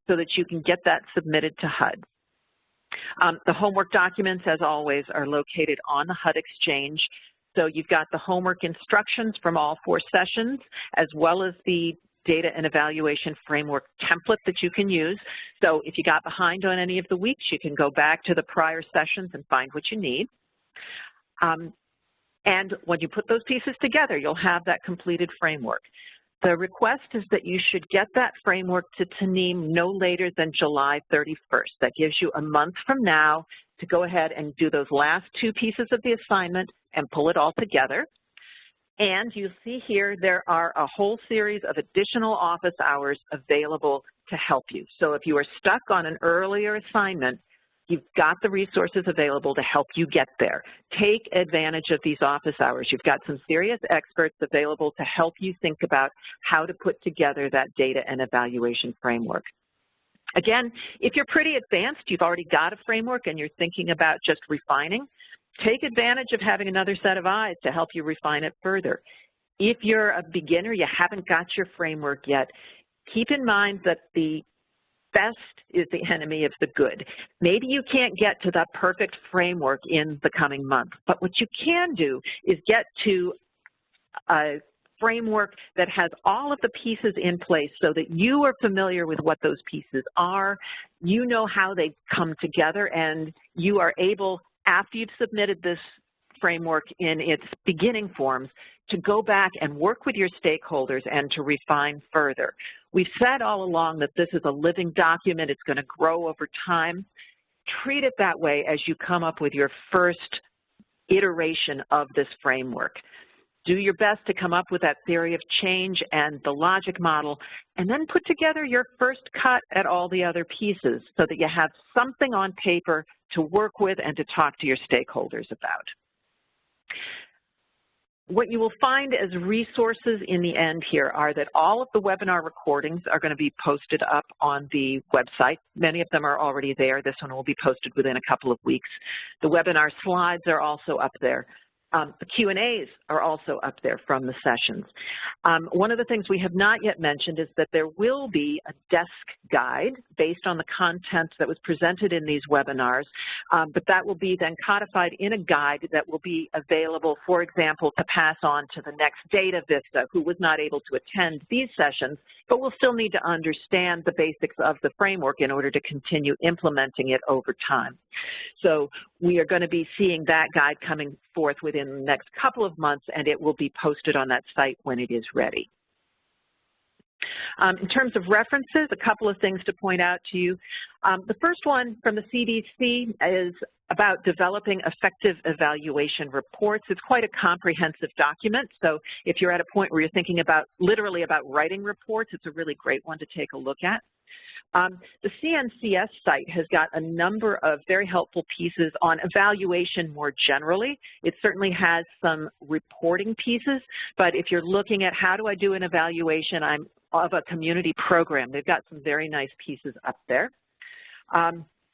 so that you can get that submitted to HUD. The homework documents, as always, are located on the HUD Exchange. So you've got the homework instructions from all 4 sessions, as well as the data and evaluation framework template that you can use. So if you got behind on any of the weeks, you can go back to the prior sessions and find what you need. And when you put those pieces together, you'll have that completed framework. The request is that you should get that framework to Taneem no later than July 31st. That gives you a month from now to go ahead and do those last 2 pieces of the assignment and pull it all together. And you'll see here there are a whole series of additional office hours available to help you. So if you are stuck on an earlier assignment, you've got the resources available to help you get there. Take advantage of these office hours. You've got some serious experts available to help you think about how to put together that data and evaluation framework. Again, if you're pretty advanced, you've already got a framework and you're thinking about just refining, take advantage of having another set of eyes to help you refine it further. If you're a beginner, you haven't got your framework yet, keep in mind that the best is the enemy of the good. Maybe you can't get to the perfect framework in the coming month, but what you can do is get to a framework that has all of the pieces in place so that you are familiar with what those pieces are, you know how they come together, and you are able, after you've submitted this framework in its beginning forms, to go back and work with your stakeholders and to refine further. We've said all along that this is a living document. It's going to grow over time. Treat it that way as you come up with your first iteration of this framework. Do your best to come up with that theory of change and the logic model, and then put together your first cut at all the other pieces so that you have something on paper to work with and to talk to your stakeholders about. What you will find as resources in the end here are that all of the webinar recordings are going to be posted up on the website. Many of them are already there. This one will be posted within a couple of weeks. The webinar slides are also up there. The Q&As are also up there from the sessions. One of the things we have not yet mentioned is that there will be a desk guide based on the content that was presented in these webinars, but that will be then codified in a guide that will be available, for example, to pass on to the next data vista who was not able to attend these sessions, but will still need to understand the basics of the framework in order to continue implementing it over time. So we are going to be seeing that guide coming forth within the next couple of months, and it will be posted on that site when it is ready. In terms of references, a couple of things to point out to you. The first one from the CDC is about developing effective evaluation reports. It's quite a comprehensive document, so if you're at a point where you're thinking about, literally about writing reports, it's a really great one to take a look at. The CNCS site has got a number of very helpful pieces on evaluation more generally. It certainly has some reporting pieces, but if you're looking at how do I do an evaluation of a community program, they've got some very nice pieces up there.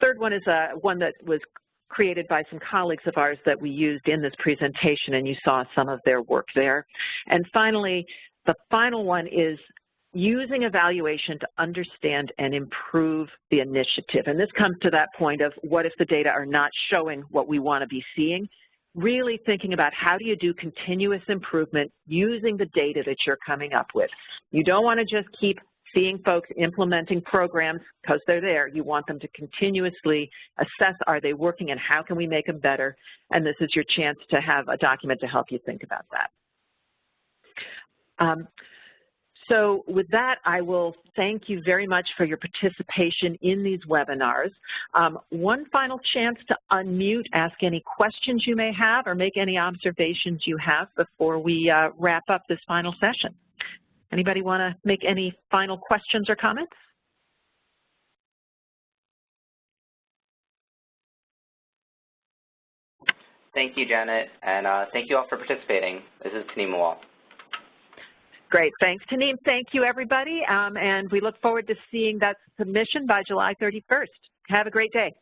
Third one is one that was created by some colleagues of ours that we used in this presentation, and you saw some of their work there. And finally, the final one is using evaluation to understand and improve the initiative. And this comes to that point of what if the data are not showing what we want to be seeing? Really thinking about how do you do continuous improvement using the data that you're coming up with. You don't want to just keep seeing folks implementing programs because they're there. You want them to continuously assess, are they working and how can we make them better? And this is your chance to have a document to help you think about that. So with that, I will thank you very much for your participation in these webinars. One final chance to unmute, ask any questions you may have, or make any observations you have before we wrap up this final session. Anybody want to make any final questions or comments? Thank you, Janet, and thank you all for participating. This is Taneem Awal. Great, thanks, Taneem. Thank you, everybody, and we look forward to seeing that submission by July 31st. Have a great day.